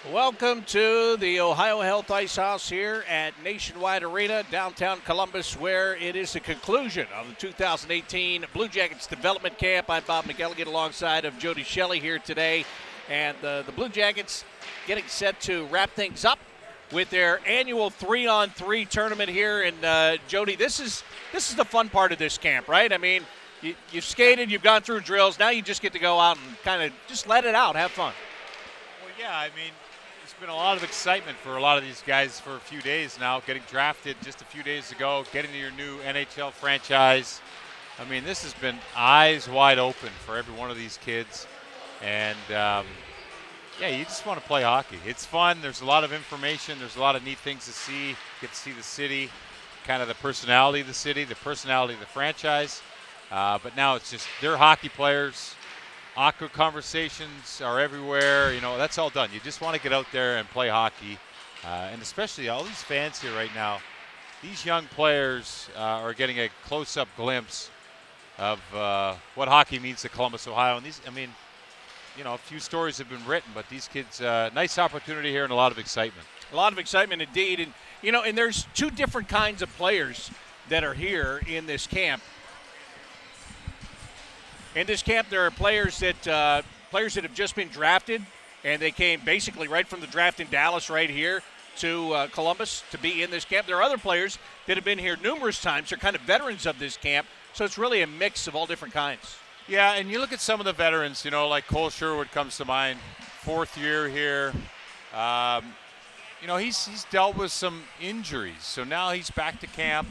Welcome to the Ohio Health Ice House here at Nationwide Arena, downtown Columbus, where it is the conclusion of the 2018 Blue Jackets Development Camp. I'm Bob McElligott alongside of Jody Shelley here today. And the Blue Jackets getting set to wrap things up with their annual 3-on-3 tournament here. And Jody, this is the fun part of this camp, right? I mean, you've skated, you've gone through drills, now you just get to go out and kind of just let it out, have fun. Well, yeah, I mean, there's been a lot of excitement for a lot of these guys for a few days now, getting drafted just a few days ago, getting to your new NHL franchise. I mean, this has been eyes wide open for every one of these kids. And, yeah, you just want to play hockey. It's fun. There's a lot of information. There's a lot of neat things to see. Get to see the city, kind of the personality of the city, the personality of the franchise. But now it's just they're hockey players. Awkward conversations are everywhere. You know, that's all done. You just want to get out there and play hockey. And especially all these fans here right now, these young players are getting a close-up glimpse of what hockey means to Columbus, Ohio. And these, I mean, you know, a few stories have been written, but these kids, nice opportunity here and a lot of excitement. A lot of excitement indeed. And, you know, and there's two different kinds of players that are here in this camp. In this camp, there are players that have just been drafted, and they came basically right from the draft in Dallas right here to Columbus to be in this camp. There are other players that have been here numerous times. They're kind of veterans of this camp, so it's really a mix of all different kinds. Yeah, and you look at some of the veterans, you know, like Cole Sherwood comes to mind, fourth year here. You know, he's dealt with some injuries, so now he's back to camp.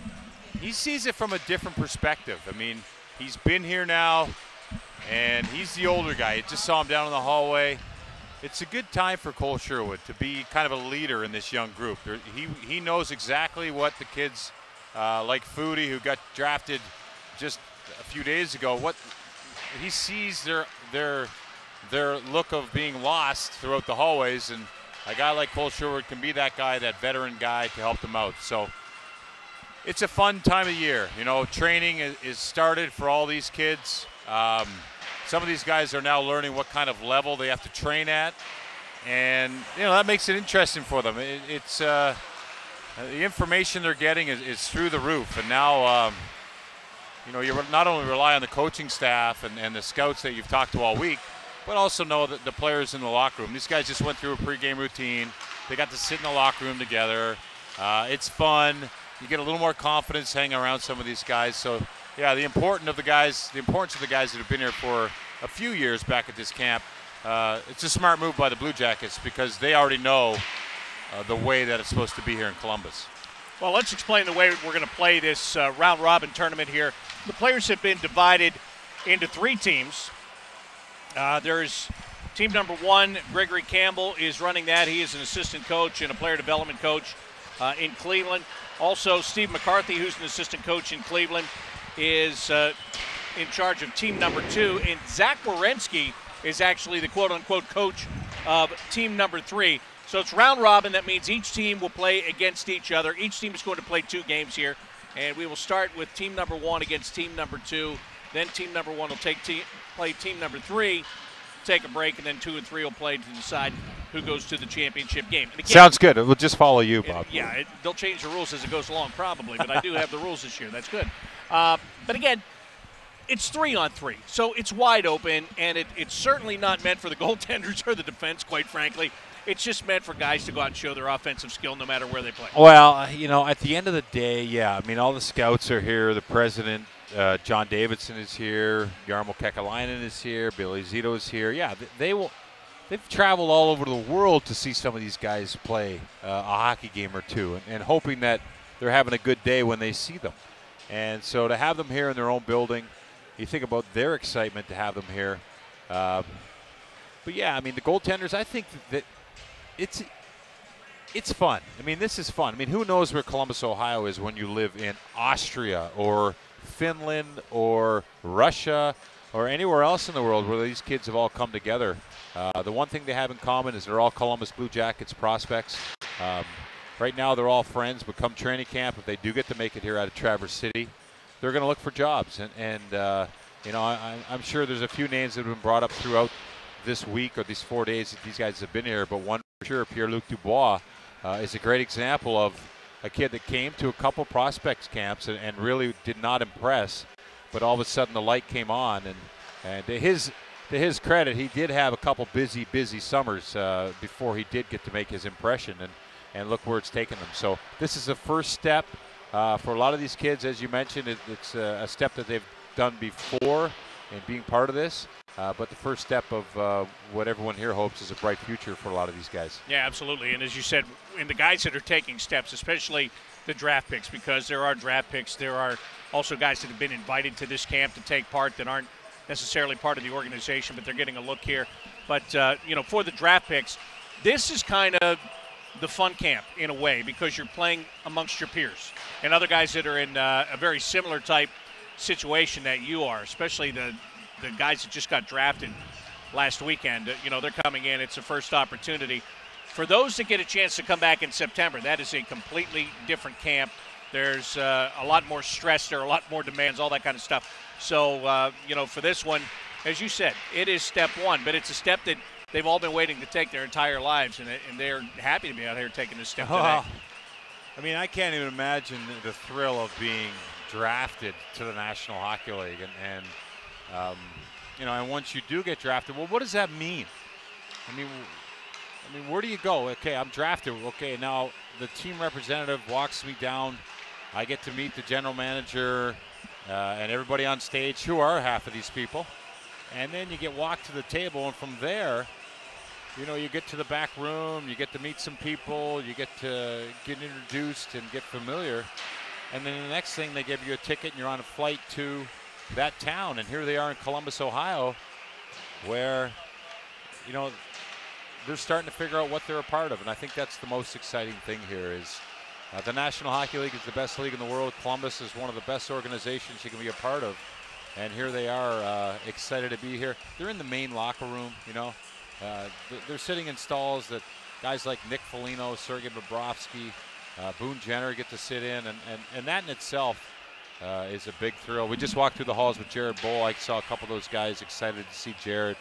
He sees it from a different perspective. I mean, he's been here now, and he's the older guy. You just saw him down in the hallway. It's a good time for Cole Sherwood to be kind of a leader in this young group. He knows exactly what the kids like Foodie, who got drafted just a few days ago, what he sees their look of being lost throughout the hallways, and a guy like Cole Sherwood can be that guy, that veteran guy, to help them out. So it's a fun time of year. You know, training is started for all these kids. Some of these guys are now learning what kind of level they have to train at, and you know that makes it interesting for them. It's the information they're getting is through the roof, and now you know, you not only rely on the coaching staff and the scouts that you've talked to all week, but also know that the players in the locker room. These guys just went through a pregame routine. They got to sit in the locker room together. It's fun. You get a little more confidence hanging around some of these guys. So, yeah, the importance of the guys that have been here for a few years back at this camp, it's a smart move by the Blue Jackets because they already know the way that it's supposed to be here in Columbus. Well, let's explain the way we're going to play this round-robin tournament here. The players have been divided into three teams. There's team number one, Gregory Campbell is running that. He is an assistant coach and a player development coach in Cleveland. Also, Steve McCarthy, who's an assistant coach in Cleveland, is in charge of team number two. And Zach Werenski is actually the quote-unquote coach of team number three. So it's round robin. That means each team will play against each other. Each team is going to play two games here. And we will start with team number one against team number two. Then team number one will play team number three, take a break, and then 2 and 3 will play to decide who goes to the championship game. And again, sounds good. We'll just follow you, Bob. They'll change the rules as it goes along probably, but I do have the rules this year. That's good. But again, it's 3-on-3, so it's wide open, and it's certainly not meant for the goaltenders or the defense, quite frankly. It's just meant for guys to go out and show their offensive skill no matter where they play. Well, you know, at the end of the day, yeah, I mean, all the scouts are here. The president, John Davidson, is here. Jarmo Kekalainen is here. Billy Zito is here. Yeah, they've traveled all over the world to see some of these guys play a hockey game or two, and hoping that they're having a good day when they see them. And so to have them here in their own building, you think about their excitement to have them here. But, yeah, I mean, the goaltenders, I think that it's fun. I mean, this is fun. I mean, who knows where Columbus, Ohio is when you live in Austria or Finland or Russia or anywhere else in the world where these kids have all come together. The one thing they have in common is they're all Columbus Blue Jackets prospects. Right now they're all friends, but come training camp, if they do get to make it here out of Traverse City, they're going to look for jobs. And you know, I'm sure there's a few names that have been brought up throughout this week or these 4 days that these guys have been here, but one for sure. Pierre Luc Dubois is a great example of a kid that came to a couple prospects camps and really did not impress, but all of a sudden the light came on, and to his credit, he did have a couple busy summers before he did get to make his impression, and look where it's taken them. So this is the first step for a lot of these kids. As you mentioned, it's a step that they've done before in being part of this, but the first step of what everyone here hopes is a bright future for a lot of these guys. Yeah, absolutely. And as you said, in the guys that are taking steps, especially the draft picks, because there are draft picks, there are also guys that have been invited to this camp to take part that aren't necessarily part of the organization, but they're getting a look here. But, for the draft picks, this is kind of the fun camp in a way, because you're playing amongst your peers and other guys that are in a very similar type situation that you are, especially the guys that just got drafted last weekend. They're coming in. It's a first opportunity. For those that get a chance to come back in September, that is a completely different camp. There's a lot more stress. There are a lot more demands, all that kind of stuff. So, for this one, as you said, it is step one, but it's a step that they've all been waiting to take their entire lives, and they're happy to be out here taking this step today. I mean, I can't even imagine the thrill of being drafted to the National Hockey League, and once you do get drafted, well, what does that mean? I mean, where do you go? Okay, I'm drafted. Okay, now the team representative walks me down. I get to meet the general manager and everybody on stage, who are half of these people. And then you get walked to the table, and from there, you get to the back room, you get to meet some people, you get to get introduced and get familiar. And then the next thing, they give you a ticket and you're on a flight to that town. And here they are in Columbus, Ohio, where, they're starting to figure out what they're a part of. And I think that's the most exciting thing here is the National Hockey League is the best league in the world. Columbus is one of the best organizations you can be a part of. And here they are, excited to be here. They're in the main locker room, they're sitting in stalls that guys like Nick Foligno, Sergei Bobrovsky, Boone Jenner get to sit in. And that in itself is a big thrill. We just walked through the halls with Jared Boll. I saw a couple of those guys excited to see Jared.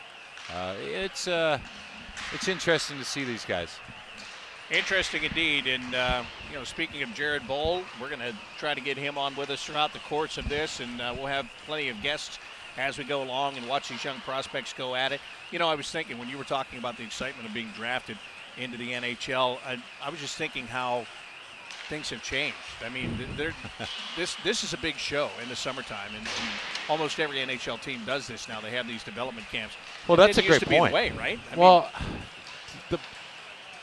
It's interesting to see these guys. Interesting indeed. And, speaking of Jared Boll, we're going to try to get him on with us throughout the course of this, and we'll have plenty of guests as we go along and watch these young prospects go at it. I was thinking when you were talking about the excitement of being drafted into the NHL, I was just thinking how things have changed. I mean, this is a big show in the summertime, and almost every NHL team does this now. They have these development camps. Well, that's a great point. Be the way, right? I mean,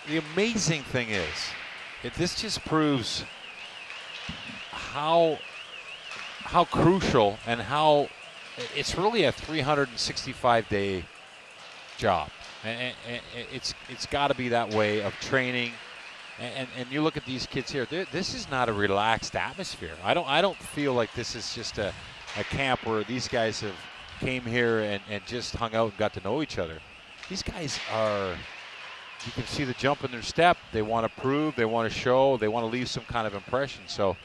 the amazing thing is that this just proves how crucial and how it's really a 365-day job, and it's got to be that way of training. And you look at these kids here. This is not a relaxed atmosphere. I don't feel like this is just a camp where these guys have came here and just hung out and got to know each other. These guys are. You can see the jump in their step. They want to prove, they want to show, they want to leave some kind of impression. So,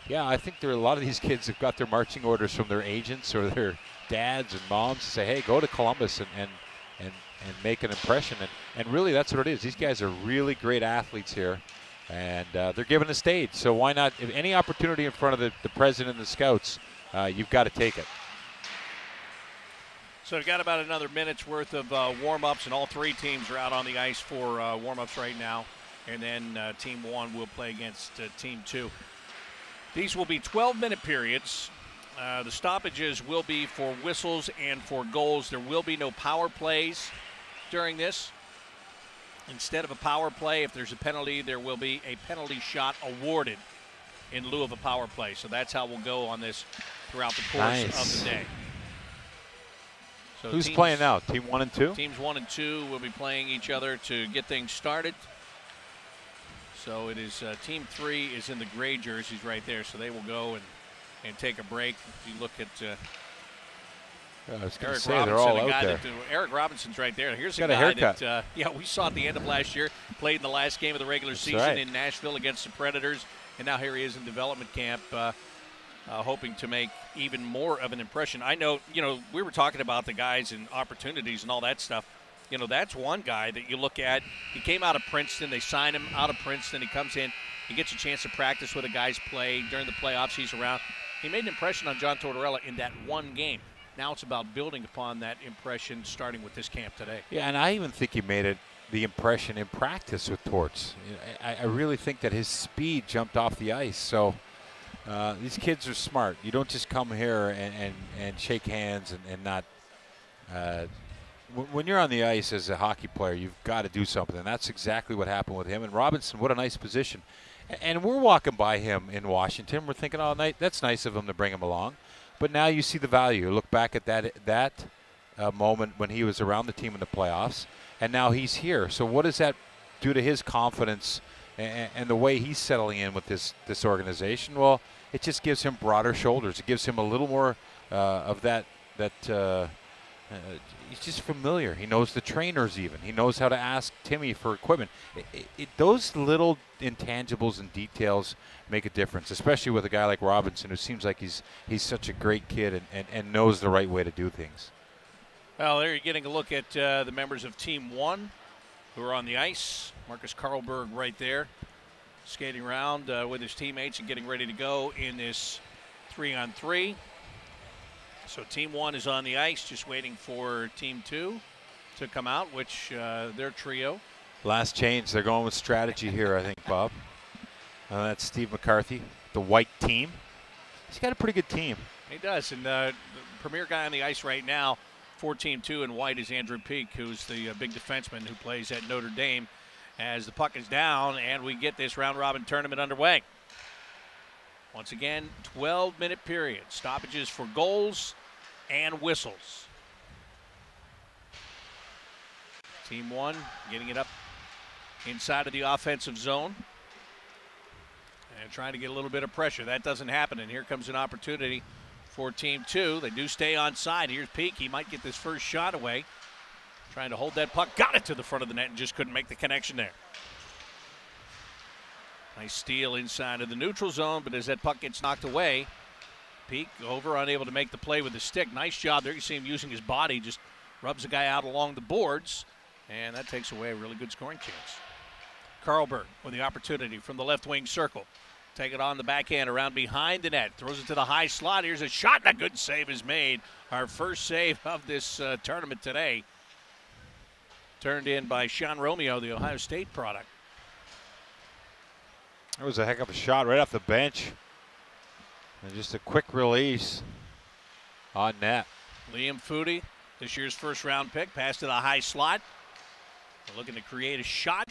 yeah, I think there are a lot of these kids have got their marching orders from their agents or their dads and moms to say, hey, go to Columbus and make an impression. And really, that's what it is. These guys are really great athletes here, and they're given a stage. So why not? If any opportunity in front of the president and the scouts, you've got to take it. So we've got about another minute's worth of warm-ups, and all three teams are out on the ice for warm-ups right now. And then Team 1 will play against Team 2. These will be 12-minute periods. The stoppages will be for whistles and for goals. There will be no power plays during this. Instead of a power play, if there's a penalty, there will be a penalty shot awarded in lieu of a power play. So that's how we'll go on this throughout the course of the day. So who's playing now? Team 1 and 2? Teams 1 and 2 will be playing each other to get things started. So it is Team 3 is in the gray jerseys right there. So they will go and take a break. If you look at Eric Robinson, Eric Robinson's right there. Here's a guy that we saw at the end of last year, played in the last game of the regular season in Nashville against the Predators, and now here he is in development camp, hoping to make even more of an impression. I know, we were talking about the guys and opportunities and all that stuff. you know, that's one guy that you look at. He came out of Princeton. They signed him out of Princeton. He comes in. He gets a chance to practice with a guy's play. During the playoffs, he's around. He made an impression on John Tortorella in that one game. Now it's about building upon that impression, starting with this camp today. Yeah, and I even think he made the impression in practice with Torts. I really think that his speed jumped off the ice. So these kids are smart. You don't just come here and shake hands and not when you're on the ice as a hockey player, you've got to do something. And that's exactly what happened with him. And Robinson, what a nice position. And we're walking by him in Washington. We're thinking, oh, that's nice of him to bring him along. But now you see the value. Look back at that moment when he was around the team in the playoffs, and now he's here. So what does that do to his confidence and the way he's settling in with this organization? Well, it just gives him broader shoulders. It gives him a little more of that he's just familiar. He knows the trainers even. He knows how to ask Timmy for equipment. Those little intangibles and details make a difference, especially with a guy like Robinson, who seems like he's such a great kid and knows the right way to do things. Well, there you're getting a look at the members of Team 1 who are on the ice. Marcus Karlberg right there, skating around with his teammates and getting ready to go in this 3-on-3. So Team 1 is on the ice, just waiting for Team 2 to come out, which their trio. Last change, they're going with strategy here, I think, Bob. That's Steve McCarthy, the white team. He's got a pretty good team. He does, and the premier guy on the ice right now for Team 2 in white is Andrew Peak, who's the big defenseman who plays at Notre Dame, as the puck is down, and we get this round-robin tournament underway. Once again, 12-minute period. Stoppages for goals and whistles. Team 1 getting it up inside of the offensive zone and trying to get a little bit of pressure. That doesn't happen, and here comes an opportunity for Team 2. They do stay on side. Here's Peak. He might get this first shot away. Trying to hold that puck. Got it to the front of the net and just couldn't make the connection there. Nice steal inside of the neutral zone, but as that puck gets knocked away, Peak over, unable to make the play with the stick. Nice job there. You see him using his body, just rubs the guy out along the boards, and that takes away a really good scoring chance. Karlberg with the opportunity from the left wing circle. Take it on the backhand around behind the net. Throws it to the high slot. Here's a shot, and a good save is made. Our first save of this tournament today. Turned in by Sean Romeo, the Ohio State product. That was a heck of a shot right off the bench. And just a quick release on net. Liam Foudy, this year's first-round pick, passed to the high slot. They're looking to create a shot.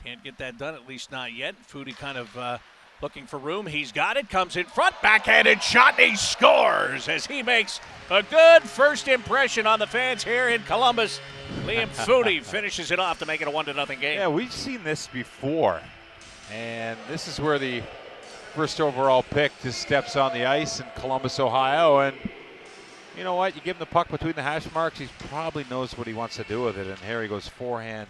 Can't get that done, at least not yet. Foudy kind of looking for room. He's got it, comes in front, backhanded shot, and he scores as he makes a good first impression on the fans here in Columbus. Liam Foudy finishes it off to make it a 1-0 game. Yeah, we've seen this before. And this is where the first overall pick just steps on the ice in Columbus, Ohio. And you know what? You give him the puck between the hash marks, he probably knows what he wants to do with it. And here he goes, forehand,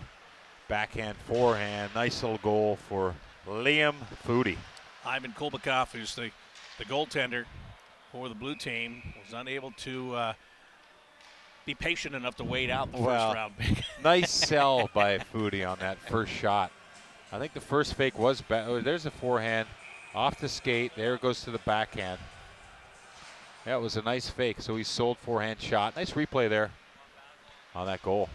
backhand, forehand. Nice little goal for Liam Foudy. Ivan Kulbakov, who's the goaltender for the blue team, was unable to be patient enough to wait out the first round pick. Nice sell by Foudy on that first shot. I think the first fake was there's a forehand off the skate. There it goes to the backhand. That was a nice fake. So he sold forehand shot. Nice replay there on that goal.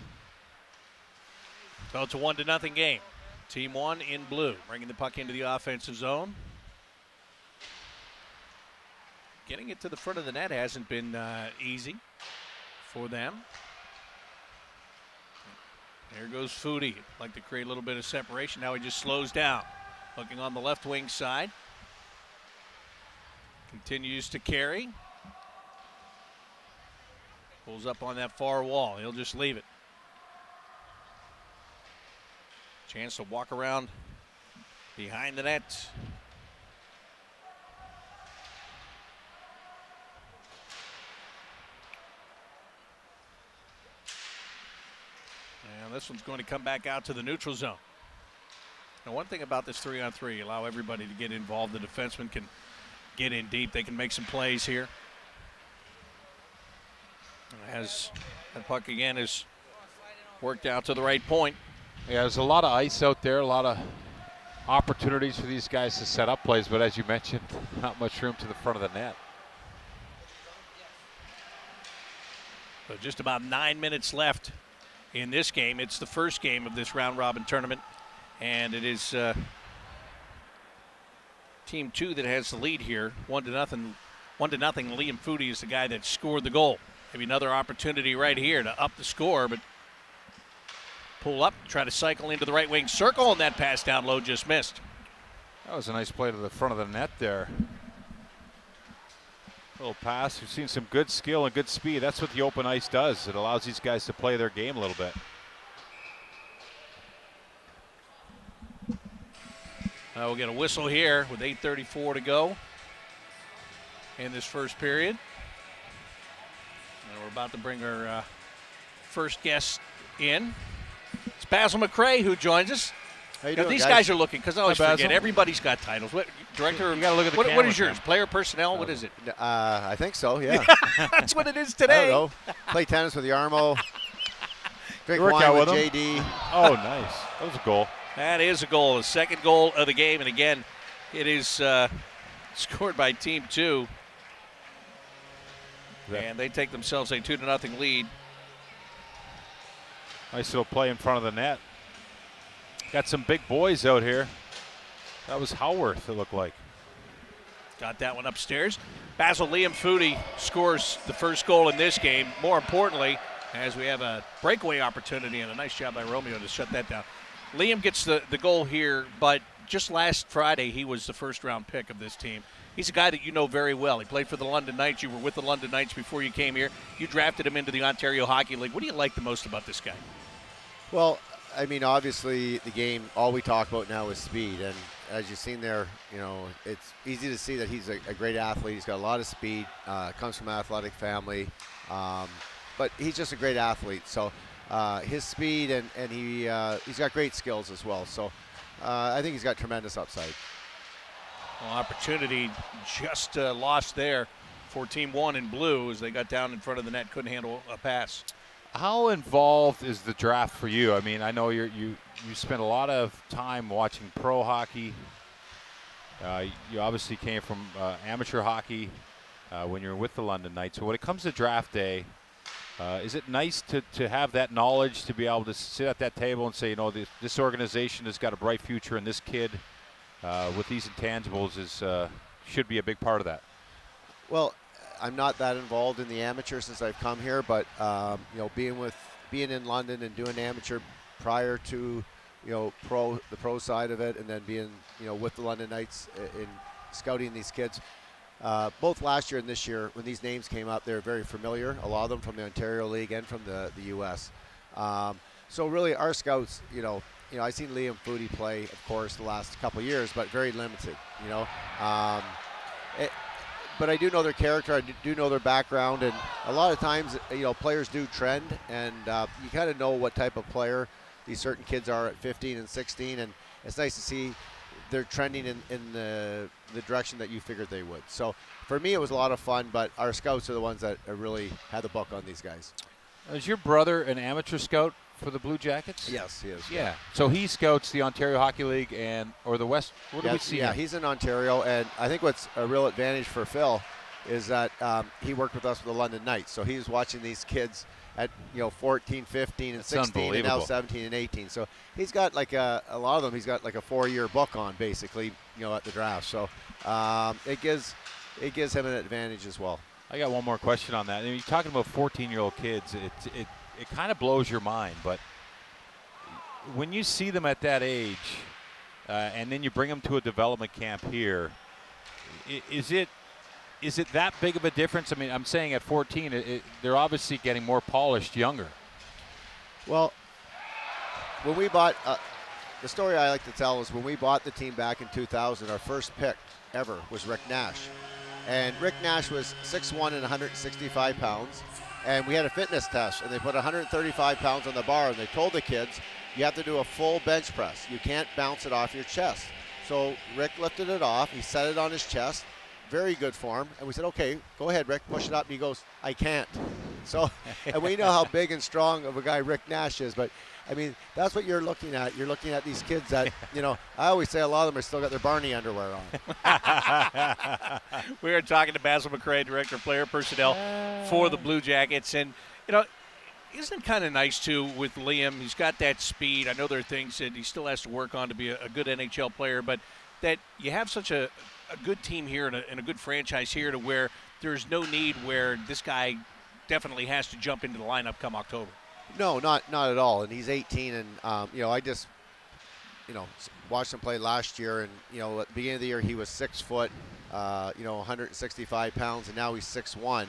So it's a 1-0 game. Team 1 in blue, bringing the puck into the offensive zone. Getting it to the front of the net hasn't been easy for them. There goes Foudy. Like to create a little bit of separation. Now he just slows down. Looking on the left wing side. Continues to carry. Pulls up on that far wall. He'll just leave it. Chance to walk around behind the net. And this one's going to come back out to the neutral zone. Now, one thing about this 3-on-3, you allow everybody to get involved. The defenseman can get in deep. They can make some plays here. As that puck again is Worked out to the right point. Yeah, there's a lot of ice out there, a lot of opportunities for these guys to set up plays, but as you mentioned, not much room to the front of the net. So just about 9 minutes left in this game. It's the first game of this round-robin tournament, and it is Team 2 that has the lead here, 1-0. 1-0. Liam Foodie is the guy that scored the goal. Maybe another opportunity right here to up the score, but pull up, try to cycle into the right wing circle, and that pass down low just missed. That was a nice play to the front of the net there. Little pass. We've seen some good skill and good speed. That's what the open ice does. It allows these guys to play their game a little bit. We'll get a whistle here with 8:34 to go in this first period. And we're about to bring our first guest in. It's Basil McRae who joins us. How you doing, these guys are looking, because I always Hi, forget, Basil. everybody's got titles. What, director? You got to look at the what camera, is yours? Cam. Player personnel? What is it? I think so, yeah. That's what it is I today. don't know. Play tennis with Yarmo. Drink work wine out with with him? JD. Oh, nice. That was a goal. That is a goal, the second goal of the game. And again, it is scored by Team 2. And they take themselves a 2-0 lead. Nice little play in front of the net. Got some big boys out here. That was Howarth, it looked like. Got that one upstairs. Basil Liam Foodie scores the first goal in this game. More importantly, as we have a breakaway opportunity, and a nice job by Romeo to shut that down. Liam gets the goal here, but just last Friday, he was the first-round pick of this team. He's a guy that you know very well. He played for the London Knights. You were with the London Knights before you came here. You drafted him into the Ontario Hockey League. What do you like the most about this guy? Well, I mean, obviously the game, all we talk about now is speed. And as you've seen there, you know, it's easy to see that he's a great athlete. He's got a lot of speed, comes from an athletic family. But he's just a great athlete. So his speed and he's got great skills as well. So I think he's got tremendous upside. Well, opportunity just lost there for Team 1 in blue as they got down in front of the net, couldn't handle a pass. How involved is the draft for you? I mean, I know you spent a lot of time watching pro hockey. You obviously came from amateur hockey when you were with the London Knights. So when it comes to draft day, is it nice to have that knowledge, to be able to sit at that table and say, you know, this organization has got a bright future, and this kid with these intangibles should be a big part of that? Well, I'm not that involved in the amateur since I've come here, but you know, being in London and doing amateur prior to, you know, the pro side of it, and then being, you know, with the London Knights in scouting these kids, both last year and this year, when these names came up, they were very familiar. A lot of them from the Ontario League and from the U.S. So really, our scouts, you know, I've seen Liam Foodie play, of course, the last couple of years, but very limited. You know. But I do know their character, I do know their background, and a lot of times, you know, players do trend, and you kind of know what type of player these certain kids are at 15 and 16, and it's nice to see they're trending in the direction that you figured they would. So for me, it was a lot of fun, but our scouts are the ones that really had the book on these guys. Is your brother an amateur scout for the Blue Jackets? Yes, he is. Yeah. So he scouts the Ontario Hockey League or the West. Where do we see him? He's in Ontario, and I think what's a real advantage for Phil is that he worked with us with the London Knights. So he's watching these kids at, you know, 14, 15, and 16, and now 17 and 18. So he's got like a lot of them. He's got like a 4-year book on, basically, you know, at the draft. So it gives him an advantage as well. I got one more question on that. I mean, you're talking about 14-year-old kids. It kind of blows your mind, but when you see them at that age, and then you bring them to a development camp here, is it that big of a difference? I mean, I'm saying at 14, they're obviously getting more polished younger. Well, when we bought, the story I like to tell is when we bought the team back in 2000, our first pick ever was Rick Nash. And Rick Nash was 6'1" and 165 pounds. And we had a fitness test, and they put 135 pounds on the bar, and they told the kids, you have to do a full bench press. You can't bounce it off your chest. So Rick lifted it off. He set it on his chest, very good form. And we said, okay, go ahead, Rick, push it up. And he goes, I can't. So, and we know how big and strong of a guy Rick Nash is, but I mean, that's what you're looking at. You're looking at these kids that, I always say a lot of them are still got their Barney underwear on. We are talking to Basil McRae, Director of Player Personnel for the Blue Jackets. And, isn't it kind of nice, too, with Liam? He's got that speed. I know there are things that he still has to work on to be a good NHL player, but that you have such a good team here and a good franchise here to where there's no need where this guy definitely has to jump into the lineup come October. No, not at all. And he's 18, and I just, watched him play last year, and at the beginning of the year he was 6 foot, 165 pounds, and now he's 6'1".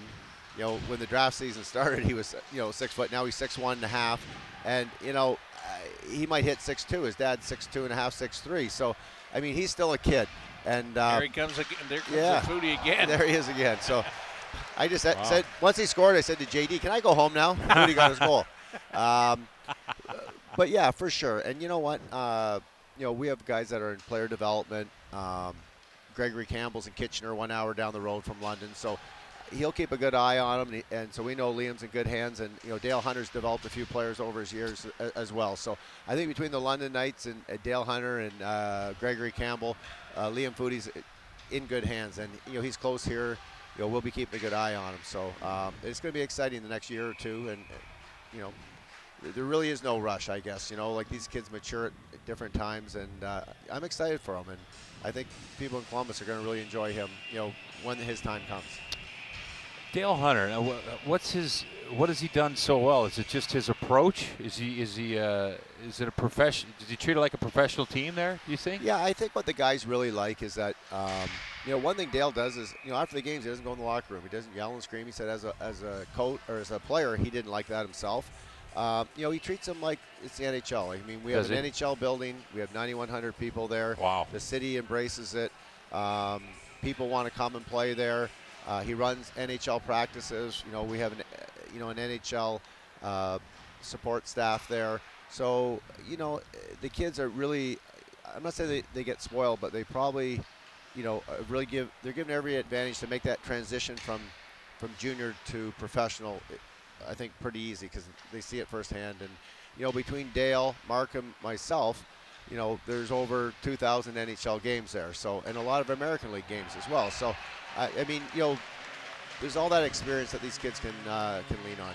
When the draft season started, he was 6 foot. Now he's 6'1.5", and he might hit 6'2". His dad's 6'2.5", 6'3". So, I mean, he's still a kid. And there he comes again. There comes Foodie again. There he is again. So, I just said once he scored, I said to JD, "Can I go home now?" Foodie got his goal. But yeah, for sure. And you know what? We have guys that are in player development. Gregory Campbell's in Kitchener, 1 hour down the road from London. So he'll keep a good eye on him. And so we know Liam's in good hands. And, Dale Hunter's developed a few players over his years as well. So I think between the London Knights and Dale Hunter and Gregory Campbell, Liam Foodie's in good hands. And, he's close here. We'll be keeping a good eye on him. So it's going to be exciting the next year or two. And, there really is no rush, I guess. Like these kids mature at different times, and I'm excited for him. And I think people in Columbus are going to really enjoy him, when his time comes. Dale Hunter, now what has he done so well? Is it just his approach? Is it a profession? Does he treat it like a professional team there, do you think? Yeah, I think what the guys really like is that, one thing Dale does is, after the games, he doesn't go in the locker room. He doesn't yell and scream. He said as a coach or as a player, he didn't like that himself. He treats them like it's the NHL. I mean, we have an NHL building. We have 9,100 people there. Wow. The city embraces it. People want to come and play there. He runs NHL practices. We have an NHL support staff there. So, the kids are really, I'm not saying they get spoiled, but they probably, really they're given every advantage to make that transition from junior to professional. I think pretty easy because they see it firsthand. And, between Dale, Markham, myself, there's over 2,000 NHL games there. So, and a lot of American League games as well. So, I mean, there's all that experience that these kids can lean on.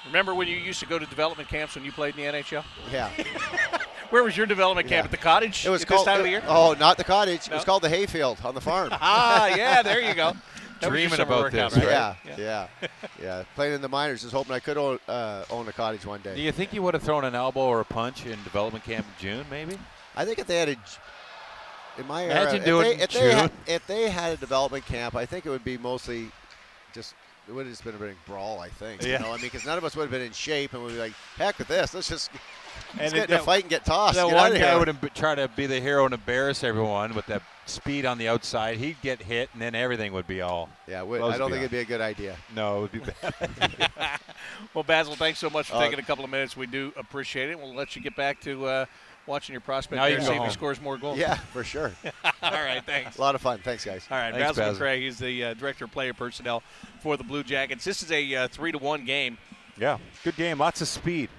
Remember when you used to go to development camps when you played in the NHL? Yeah. Where was your development camp? At the Cottage? It was at called, this time of the year? Oh, not the Cottage. No? It was called the Hayfield on the farm. Yeah, there you go. Dreaming about this, right? Yeah. Playing in the minors, just hoping I could own a Cottage one day. Do you think you would have thrown an elbow or a punch in development camp in June, maybe? I think if they had in my Imagine era, doing June. if they had a development camp, I think it would be mostly just. It would have just been a big brawl, I think. Yeah. Because none of us would have been in shape, and we'd be like, heck with this. Let's get in a that, fight and get tossed. That get one out of guy here. would try to be the hero and embarrass everyone with that speed on the outside. He'd get hit, and then everything would be all. Yeah, I don't think it'd be a good idea. No, it would be bad. Well, Basil, thanks so much for taking a couple of minutes. We do appreciate it. We'll let you get back to watching your prospect now there you and can see go if he home. scores more goals. Yeah, for sure. All right, thanks. A lot of fun. Thanks, guys. All right, Thanks, Basil Basil. McRae, he's the Director of Player Personnel for the Blue Jackets. This is a 3-1 game. Yeah, good game. Lots of speed.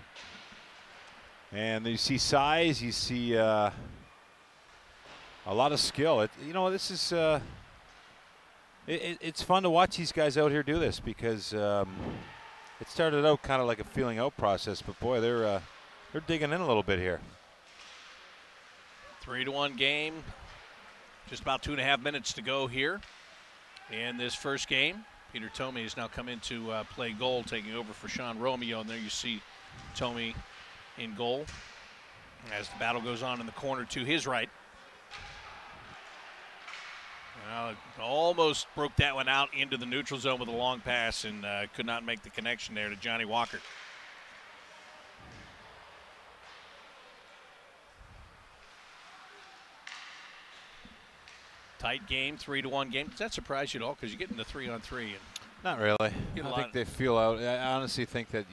And you see size. You see a lot of skill. This is it's fun to watch these guys out here do this because it started out kind of like a feeling out process, but boy, they're digging in a little bit here. 3-1 game. Just about 2.5 minutes to go here in this first game. Peter Thome has now come in to play goal, taking over for Sean Romeo. And there you see Thome in goal as the battle goes on in the corner to his right. Well, almost broke that one out into the neutral zone with a long pass and could not make the connection there to Johnny Walker. Tight game, 3-1 game. Does that surprise you at all? Because you get into 3-on-3 and Not really. I Get a think lot- they feel out. I honestly think that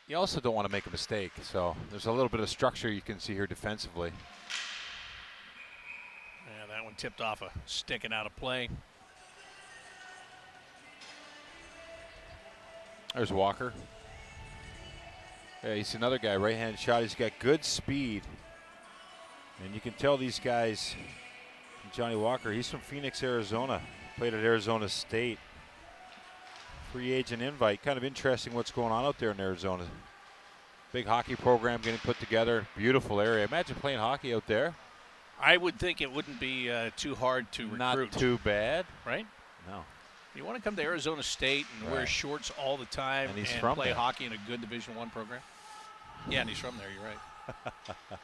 you also don't want to make a mistake. So there's a little bit of structure you can see here defensively. yeah, that one tipped off a stick and out of play. There's Walker. Yeah, he's another guy, right-hand shot. He's got good speed. And you can tell these guys, Johnny Walker, he's from Phoenix, Arizona. Played at Arizona State. Free agent invite. Kind of interesting what's going on out there in Arizona. Big hockey program getting put together. Beautiful area. Imagine playing hockey out there. I would think it wouldn't be too hard to recruit. Not too bad. Right? No. You want to come to Arizona State and wear shorts all the time and play hockey in a good Division I program? Yeah, and he's from there. You're right.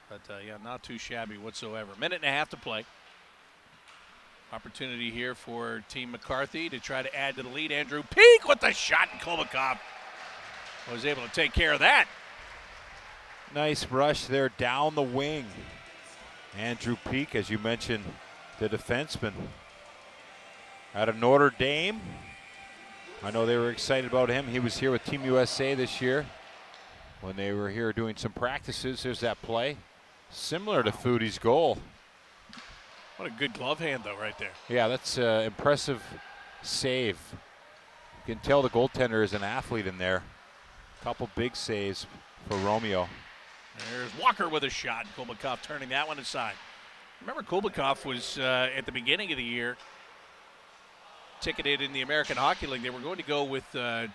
But, yeah, not too shabby whatsoever. Minute and a half to play. Opportunity here for Team McCarthy to try to add to the lead. Andrew Peak with the shot, and Kolbakov was able to take care of that. Nice rush there down the wing. Andrew Peak, as you mentioned, the defenseman out of Notre Dame. I know they were excited about him. He was here with Team USA this year when they were here doing some practices. There's that play. Similar to Foodie's goal. What a good glove hand, though, right there. Yeah, that's an impressive save. You can tell the goaltender is an athlete in there. Couple big saves for Romeo. There's Walker with a shot. Kolbakov turning that one aside. Remember, Kolbakov was at the beginning of the year ticketed in the American Hockey League. They were going to go with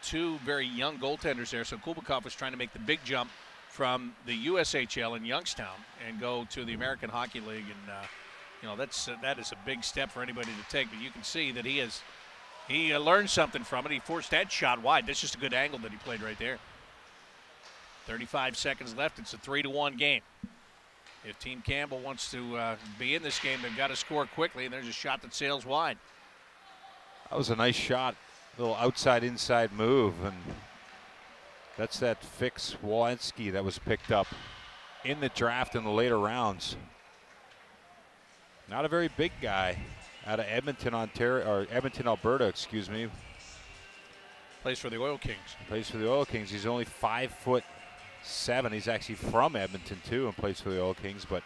two very young goaltenders there. So Kolbakov was trying to make the big jump from the USHL in Youngstown and go to the American Hockey League. And you know, that is a big step for anybody to take. But you can see that he learned something from it. He forced that shot wide. That's just a good angle that he played right there. 35 seconds left. It's a 3-1 game. If Team Campbell wants to be in this game, they've got to score quickly, and there's a shot that sails wide. That was a nice shot, little outside-inside move, and that's that fix Werenski that was picked up in the draft in the later rounds. Not a very big guy out of Edmonton, Ontario, or Edmonton, Alberta, excuse me. Plays for the Oil Kings. Plays for the Oil Kings. He's only 5'7". He's actually from Edmonton too and plays for the Oil Kings, but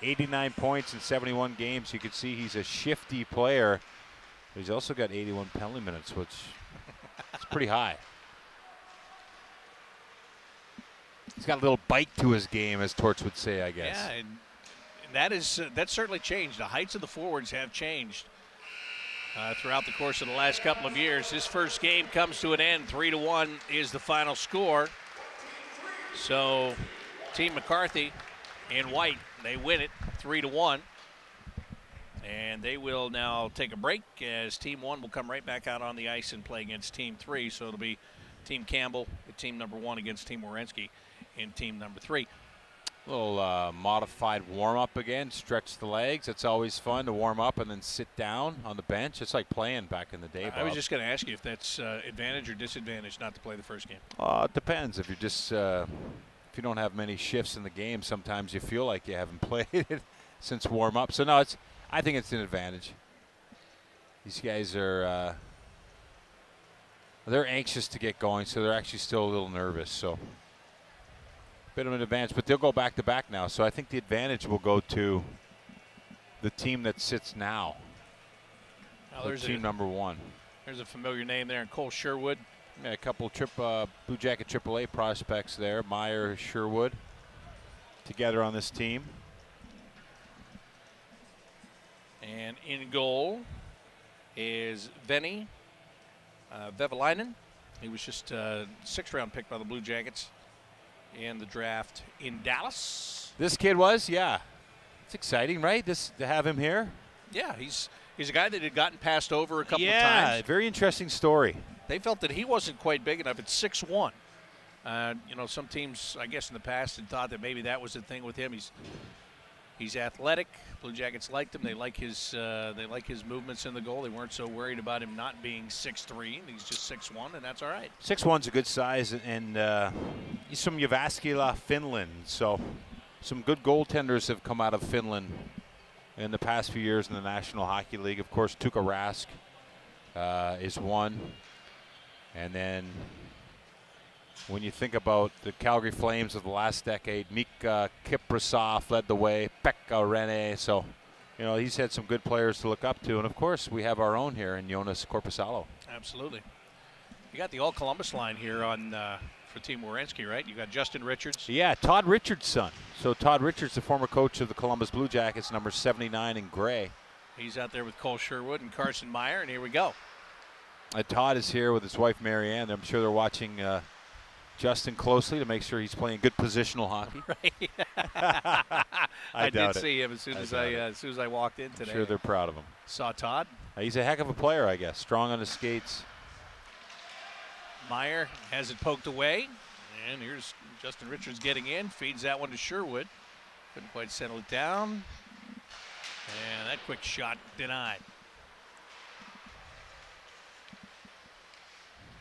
89 points in 71 games. You can see he's a shifty player. He's also got 81 penalty minutes, which is pretty high. He's got a little bite to his game, as Torts would say, I guess. Yeah, and that's certainly changed. The heights of the forwards have changed throughout the course of the last couple of years. This first game comes to an end. 3-1 is the final score. So Team McCarthy in white, they win it 3-1. And they will now take a break as Team 1 will come right back out on the ice and play against Team 3. So it'll be Team Campbell, team number 1, against Team Werenski in team number 3. A little modified warm-up again, stretch the legs. It's always fun to warm up and then sit down on the bench. It's like playing back in the day, Bob. I was just going to ask you if that's advantage or disadvantage not to play the first game. It depends. If you're just if you don't have many shifts in the game, sometimes you feel like you haven't played it since warm-up. So no, I think it's an advantage. These guys are they're anxious to get going, so they're actually still a little nervous. So bit of an advantage, but they'll go back-to-back now. So I think the advantage will go to the team that sits now. There's team number 1. There's a familiar name there, Cole Sherwood. Yeah, a couple Blue Jacket AAA prospects there, Meyer, Sherwood, together on this team. And in goal is Venny Vevalainen. He was just a 6th-round pick by the Blue Jackets in the draft in Dallas. This kid was, yeah. It's exciting, right? To have him here. Yeah, he's a guy that had gotten passed over a couple of times. Yeah, very interesting story. They felt that he wasn't quite big enough at 6'1". You know, some teams, I guess, in the past had thought that maybe that was the thing with him. He's athletic. Blue Jackets liked him. They like his movements in the goal. They weren't so worried about him not being 6'3". He's just 6'1", and that's all right. 6'1's a good size, and he's from Jyväskylä, Finland. So some good goaltenders have come out of Finland in the past few years in the National Hockey League. Of course, Tuukka Rask is one. And then when you think about the Calgary Flames of the last decade, Mika Kiprasov led the way, Pekka Rinne. So you know, he's had some good players to look up to. And, of course, we have our own here in Jonas Korpisalo. Absolutely. You got the all Columbus line here on for Team Werenski, right? You got Justin Richards. Yeah, Todd Richards' son. So Todd Richards, the former coach of the Columbus Blue Jackets, number 79 in gray. He's out there with Cole Sherwood and Carson Meyer, and here we go. Todd is here with his wife, Marianne. I'm sure they're watching Justin closely to make sure he's playing good positional hockey. Right. I did it. see him as soon as I walked in today. Sure, they're proud of him. Saw Todd. He's a heck of a player, I guess. Strong on the skates. Meyer has it poked away, and here's Justin Richards getting in. Feeds that one to Sherwood. Couldn't quite settle it down. And that quick shot denied.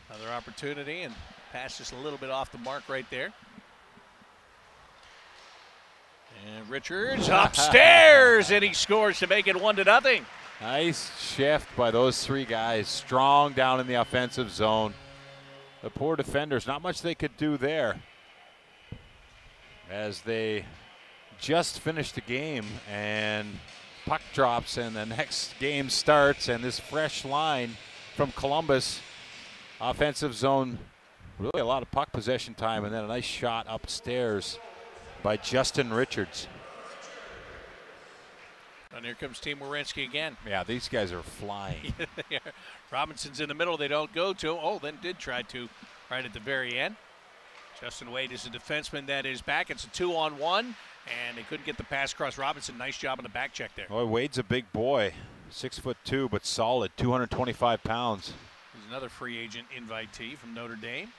Another opportunity, and pass just a little bit off the mark right there. And Richards upstairs, and he scores to make it 1-0. Nice shift by those three guys. Strong down in the offensive zone. The poor defenders, not much they could do there as they just finished the game, and puck drops and the next game starts, and this fresh line from Columbus, offensive zone, really a lot of puck possession time, and then a nice shot upstairs by Justin Richards. And here comes Team Werenski again. Yeah, these guys are flying. Robinson's in the middle. They don't go to. Oh, then did try to right at the very end. Justin Wade is a defenseman that is back. It's a 2-on-1, and they couldn't get the pass across Robinson. Nice job on the back check there. Boy, Wade's a big boy. 6'2", but solid, 225 pounds. He's another free agent invitee from Notre Dame.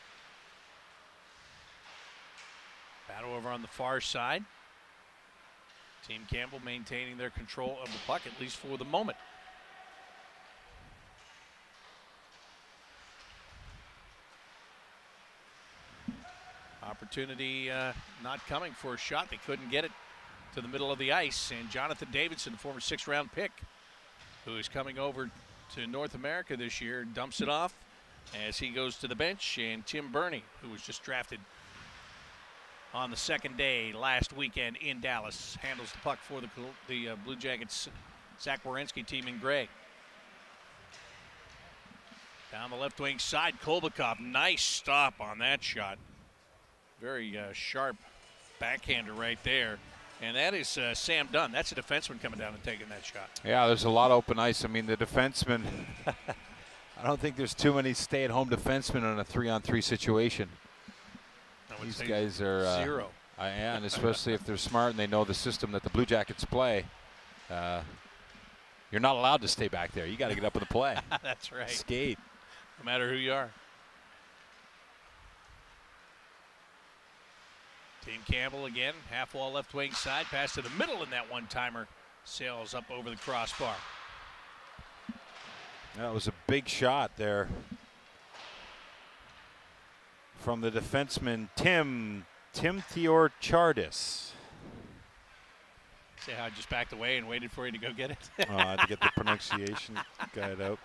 Battle over on the far side. Team Campbell maintaining their control of the puck, at least for the moment. Opportunity not coming for a shot. They couldn't get it to the middle of the ice. And Jonathan Davidson, the former 6th-round pick, who is coming over to North America this year, dumps it off as he goes to the bench. And Tim Burney, who was just drafted on the second day last weekend in Dallas, handles the puck for the Blue Jackets Zach Werenski team in gray. Down the left wing side, Kolbakov, nice stop on that shot. Very sharp backhander right there. And that is Sam Dunn. That's a defenseman coming down and taking that shot. Yeah, there's a lot of open ice. I mean, the defenseman, I don't think there's too many stay-at-home defensemen in a 3-on-3 situation. These guys are zero. And especially if they're smart and they know the system that the Blue Jackets play. You're not allowed to stay back there. You got to get up with the play. That's right. Skate. No matter who you are. Team Campbell again, half wall left wing side, pass to the middle, and that one-timer sails up over the crossbar. That was a big shot there from the defenseman Tim Theorchardis. See how I just backed away and waited for you to go get it? To get the pronunciation guide out.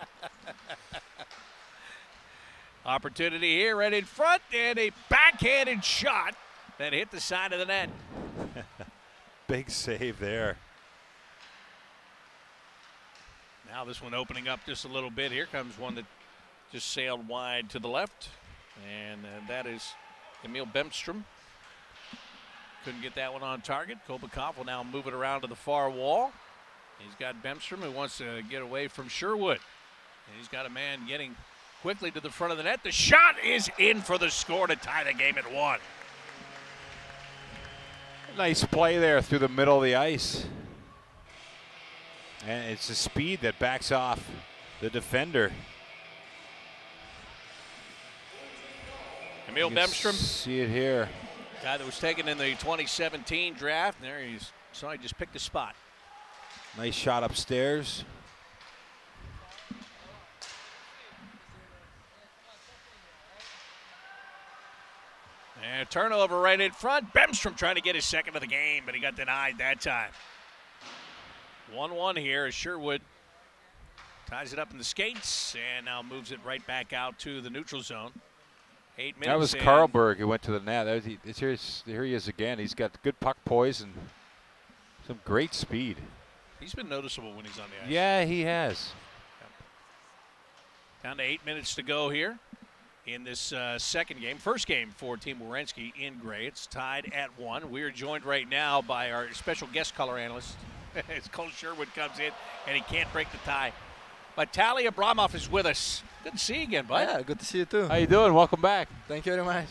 Opportunity here right in front, and a backhanded shot that hit the side of the net. Big save there. Now this one opening up just a little bit. Here comes one that just sailed wide to the left, and that is Emil Bemstrom. Couldn't get that one on target. Kolbakov will now move it around to the far wall. He's got Bemstrom who wants to get away from Sherwood. And he's got a man getting quickly to the front of the net. The shot is in for the score to tie the game at 1. Nice play there through the middle of the ice. And it's the speed that backs off the defender. Emil Bemstrom. See it here. Guy that was taken in the 2017 draft. And there he's, so he just picked a spot. Nice shot upstairs. And turnover right in front. Bemstrom trying to get his second of the game, but he got denied that time. 1-1 here as Sherwood ties it up in the skates and now moves it right back out to the neutral zone. 8 minutes. That was Karlberg who went to the net. Here he is again. He's got good puck poise and some great speed. He's been noticeable when he's on the ice. Yeah, he has. Down to 8 minutes to go here in this second game. First game for Team Werenski in gray. It's tied at 1. We are joined right now by our special guest color analyst as Cole Sherwood comes in, and he can't break the tie. But Tally Abramov is with us. Good to see you again, bud. Yeah, good to see you too. How you doing? Welcome back. Thank you very much.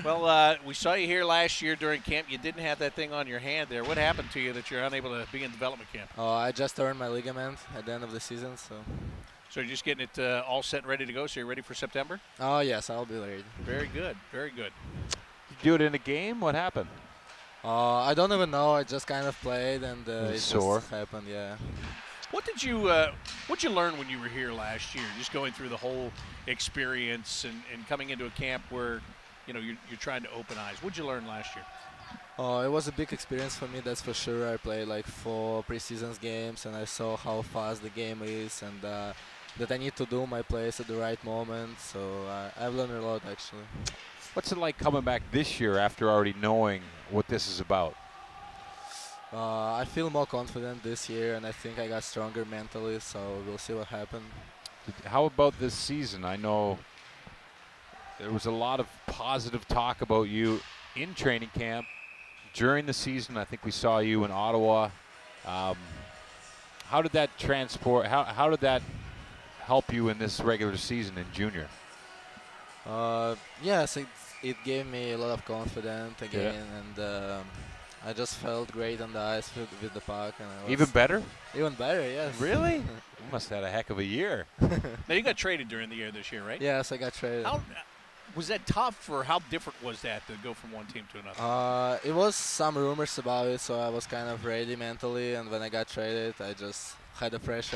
Well, we saw you here last year during camp. You didn't have that thing on your hand there. What happened to you that you're unable to be in development camp? I just turned my ligament at the end of the season, so. So you're just getting it all set and ready to go, so you're ready for September? Oh, yes, I'll be ready. Very good, very good. Did you do it in a game? What happened? I don't even know. I just kind of played, and it sore? just happened, yeah. What'd you learn when you were here last year, just going through the whole experience and coming into a camp where, you know, you're trying to open eyes? What'd you learn last year? It was a big experience for me, that's for sure. I played like 4 preseason games, and I saw how fast the game is, and that I need to do my plays at the right moment. So I've learned a lot, actually. What's it like coming back this year after already knowing what this is about? I feel more confident this year, and I think I got stronger mentally, so we'll see what happens. How about this season? I know there was a lot of positive talk about you in training camp. During the season, I think we saw you in Ottawa. How did that transport? How did that help you in this regular season in junior? Yes, it gave me a lot of confidence again, and I just felt great on the ice with the puck. And I was Even better? Even better, yes. Really? You must have had a heck of a year. Now, you got traded during the year this year, right? Yes, I got traded. How was that tough, or how different was that to go from one team to another? It was some rumors about it, so I was kind of ready mentally, and when I got traded, I just had a fresh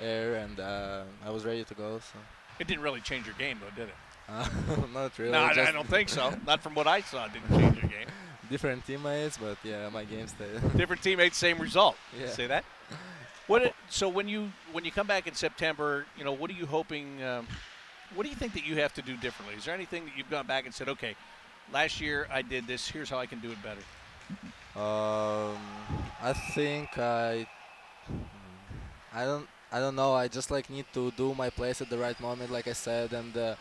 air and I was ready to go. So. It didn't really change your game, though, did it? Not really. No, I don't think so. Not from what I saw. It didn't change your game. Different teammates, but yeah, my game stayed. Different teammates, same result. Yeah. Say that. So when you come back in September, you know, what are you hoping? What do you think that you have to do differently? Is there anything that you've gone back and said, okay, last year I did this. Here's how I can do it better? I think I don't know. I just like need to do my plays at the right moment, like I said, and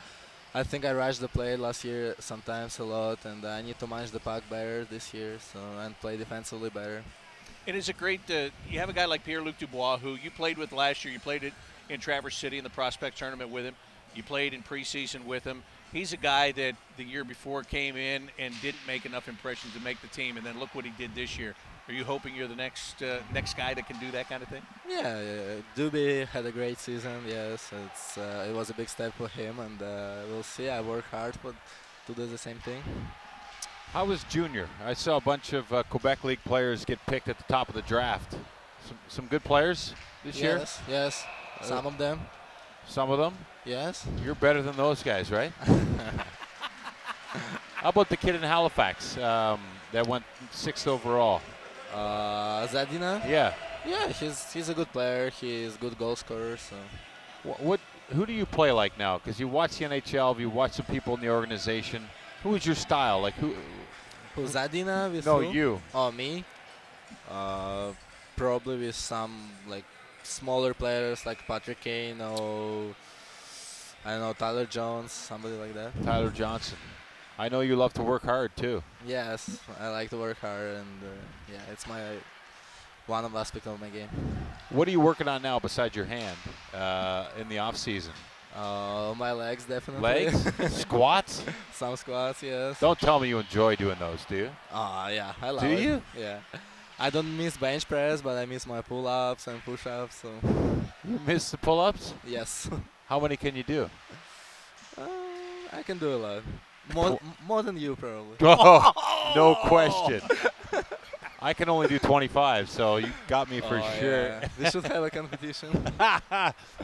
I think I rushed the play last year sometimes a lot, and I need to manage the puck better this year, and play defensively better. And is it great you have a guy like Pierre Luc Dubois, who you played with last year. You played it in Traverse City in the prospect tournament with him. You played in preseason with him. He's a guy that the year before came in and didn't make enough impressions to make the team, and then look what he did this year. Are you hoping you're the next guy that can do that kind of thing? Yeah, Duby had a great season. Yes, it was a big step for him, and we'll see. I work hard to do the same thing. How was junior? I saw a bunch of Quebec League players get picked at the top of the draft. Some good players this year? Yes. Some of them. Some of them? Yes. You're better than those guys, right? How about the kid in Halifax that went 6th overall? Zadina? Yeah. Yeah, he's a good player. He's a good goal scorer. So. Who do you play like now? Because you watch the NHL, you watch some people in the organization. Who is your style? Like who? Who's Zadina? No, you. Oh, me? Probably with some like smaller players like Patrick Kane or I don't know, Tyler Jones, somebody like that. Tyler Johnson. I know you love to work hard too. Yes, I like to work hard, and yeah, it's one of aspects of my game. What are you working on now besides your hand in the off season? My legs, definitely. Legs? Squats? Some squats, yes. Don't tell me you enjoy doing those, do you? Yeah, I love it. Do you? Yeah. I don't miss bench press, but I miss my pull-ups and push-ups. So. You miss the pull-ups? Yes. How many can you do? I can do a lot. More than you, probably. Oh, no question. I can only do 25, so you got me for sure. Yeah. We should have a competition.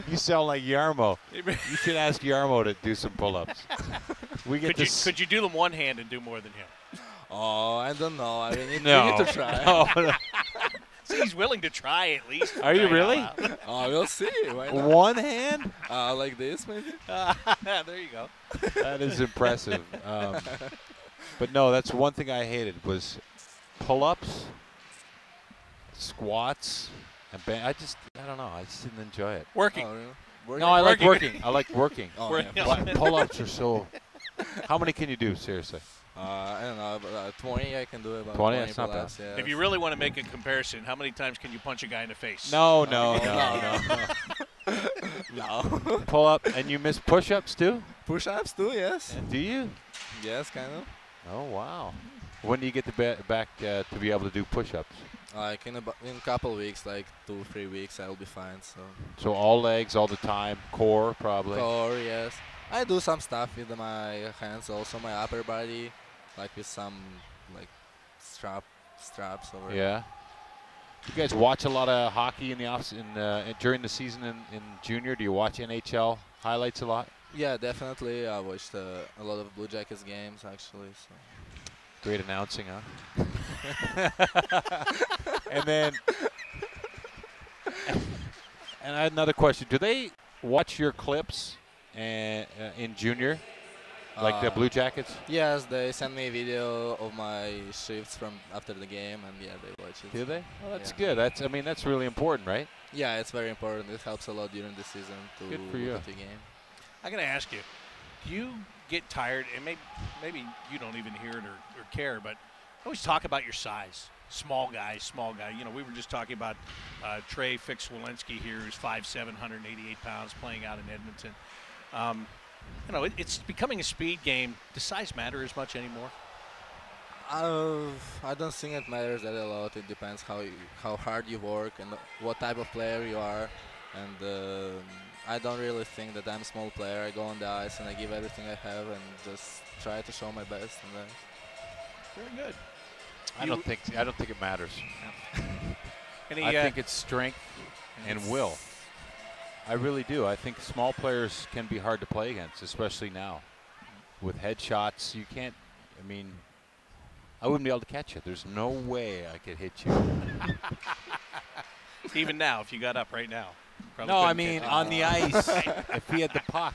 You sound like Yarmo. You should ask Yarmo to do some pull-ups. Could you do them one hand and do more than him? Oh, I don't know. I mean, we need to try. No. See, he's willing to try at least. Are you really? Oh, we'll see. Why not? One hand? Like this, maybe? There you go. That is impressive. But no, that's one thing I hated was pull-ups, squats, I don't know. I just didn't enjoy it. Working. Oh, really? No, I like Working. working. I like working. Oh, yeah. Pull-ups are so. How many can you do, seriously? I don't know, but 20 I can do about 20? That's not pull-ups, yeah. If you really want to make a comparison, how many times can you punch a guy in the face? No. No. Pull up, and you miss push-ups too? Push-ups too, yes. Do you? Yes, kind of. Oh, wow. When do you get back to be able to do push-ups? Like in a couple weeks, like 2-3 weeks, I'll be fine. So all legs all the time, core probably. Core, yes. I do some stuff with my hands, also my upper body, like with some like straps over. Yeah. You guys watch a lot of hockey in the during the season in junior? Do you watch NHL highlights a lot? Yeah, definitely. I watched a lot of Blue Jackets games actually. So. Great announcing, huh? And then, and I had another question. Do they watch your clips in junior, like the Blue Jackets? Yes, they send me a video of my shifts from after the game, and yeah, they watch it. Do they? Well, that's Yeah. good. That's really important, right? Yeah, it's very important. It helps a lot during the season to Good for you. look at the game. I got to ask you, do you get tired, and maybe you don't even hear it or care, but I always talk about your size. Small guy. You know, we were just talking about Trey Fix-Werenski here, who's 5'7", 188 pounds, playing out in Edmonton. You know, it's becoming a speed game. Does size matter as much anymore? I don't think it matters that a lot. It depends how hard you work and what type of player you are. And I don't really think that I'm a small player. I go on the ice and I give everything I have and just try to show my best. And Very good. I don't think it matters. Any, I think it's strength and will. I really do. I think small players can be hard to play against, especially now. With headshots, you can't. I mean, I wouldn't be able to catch it. There's no way I could hit you. even now, if you got up right now. No, I mean on the ice. If he had the puck.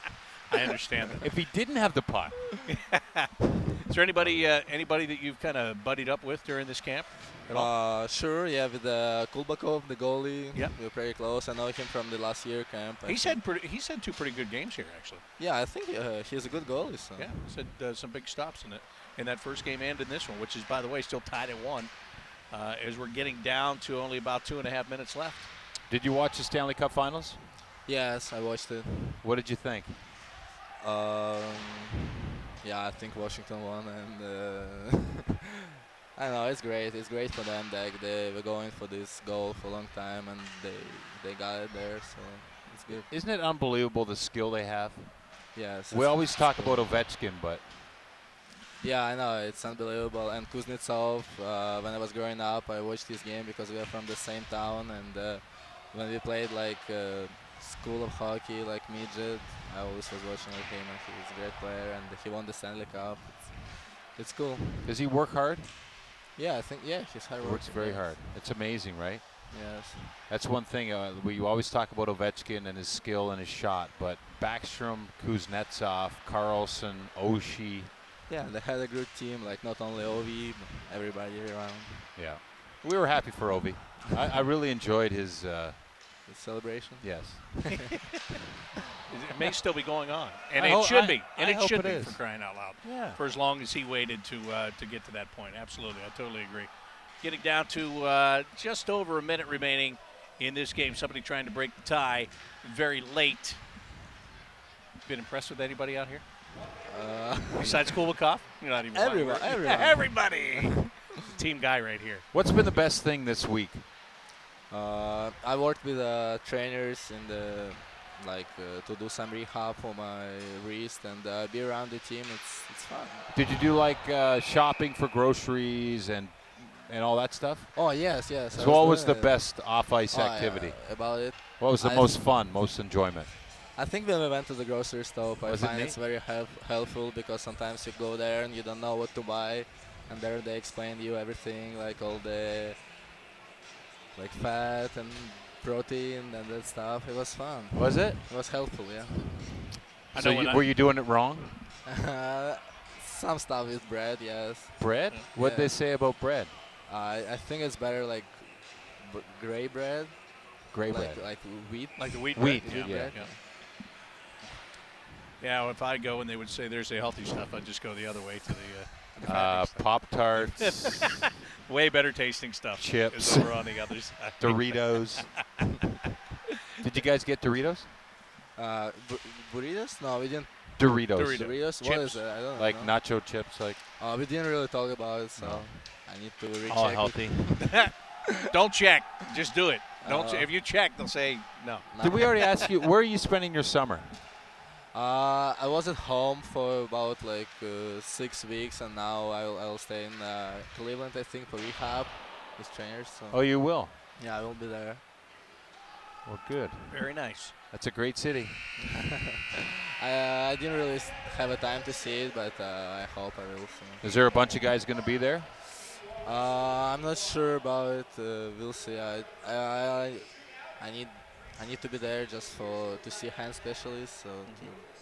I understand that. If he didn't have the puck. Is there anybody that you've kind of buddied up with during this camp at all? Sure, yeah, with Kulbakov, the goalie. Yeah. We're pretty close. I know him from the last year camp. He's had two pretty good games here, actually. Yeah, I think he's a good goalie. So. Yeah, he's had some big stops in that first game and in this one, which is, by the way, still tied at 1 as we're getting down to only about 2.5 minutes left. Did you watch the Stanley Cup Finals? Yes, I watched it. What did you think? Yeah, I think Washington won, and I don't know, it's great. It's great for them. They were going for this goal for a long time, and they got it there, so it's good. Isn't it unbelievable the skill they have? Yes. We always talk about Ovechkin, but yeah, I know, it's unbelievable. And Kuznetsov, when I was growing up, I watched his game because we are from the same town, and when we played like school of hockey, like midget, I always was watching with him, and he's a great player, and he won the Stanley Cup. It's cool. Does he work hard? Yeah, I think, yeah, he's hard working. Works very hard. It's amazing, right? Yes. That's one thing. We always talk about Ovechkin and his skill and his shot, but Backstrom, Kuznetsov, Carlson, Oshie. Yeah, they had a good team, like not only Ovi, but everybody around. Yeah. We were happy for Ovi. I really enjoyed his The celebration. yes. It may still be going on, and I it hope- should be, I and it hope should it be is. for crying out loud. Yeah. For as long as he waited to get to that point. Absolutely, I totally agree. Getting down to just over a minute remaining in this game. Somebody trying to break the tie very late. Been impressed with anybody out here? Besides Kulikov? You're not even Everyone. Everybody. Team guy right here. What's been the best thing this week? I worked with trainers in the to do some rehab for my wrist and be around the team. It's fun. Did you do like shopping for groceries and all that stuff? Oh yes. So what was the best off-ice activity? About it? What was the most fun, most enjoyment? I think when we went to the grocery store, I Was it find neat? it's very helpful because sometimes you go there and you don't know what to buy, and there they explain to you everything, like all the fat and protein and that stuff. It was fun. Was it? It was helpful, yeah. I So know when were you doing it wrong? Some stuff with bread, yes. Bread? What'd Yeah. they say about bread? I think it's better like gray bread. Gray bread. Like wheat. Like the wheat Wheat, bread. yeah. Yeah, if I go and they would say there's the healthy stuff, I'd just go the other way to the fattening stuff. Pop-Tarts, Way better tasting stuff. chips, Is over on the other side. Doritos. Did you guys get Doritos? Burritos? No, we didn't. Doritos. Doritos? What Chips. is it? I don't Like know. nacho chips, like We didn't really talk about it, so No. I need to recheck. all it. healthy. Don't check. Just do it. Don't. Uh, If you check, they'll say no. Did we already ask you, where are you spending your summer? I was at home for about like 6 weeks, and now I'll stay in Cleveland, I think, for rehab with trainers. So Oh, you will? yeah, I will be there. Well, good. Very nice. That's a great city. I didn't really have a time to see it, but I hope I will soon. Is there a bunch of guys going to be there? I'm not sure about it. We'll see. I need to be there just to see hand specialists, so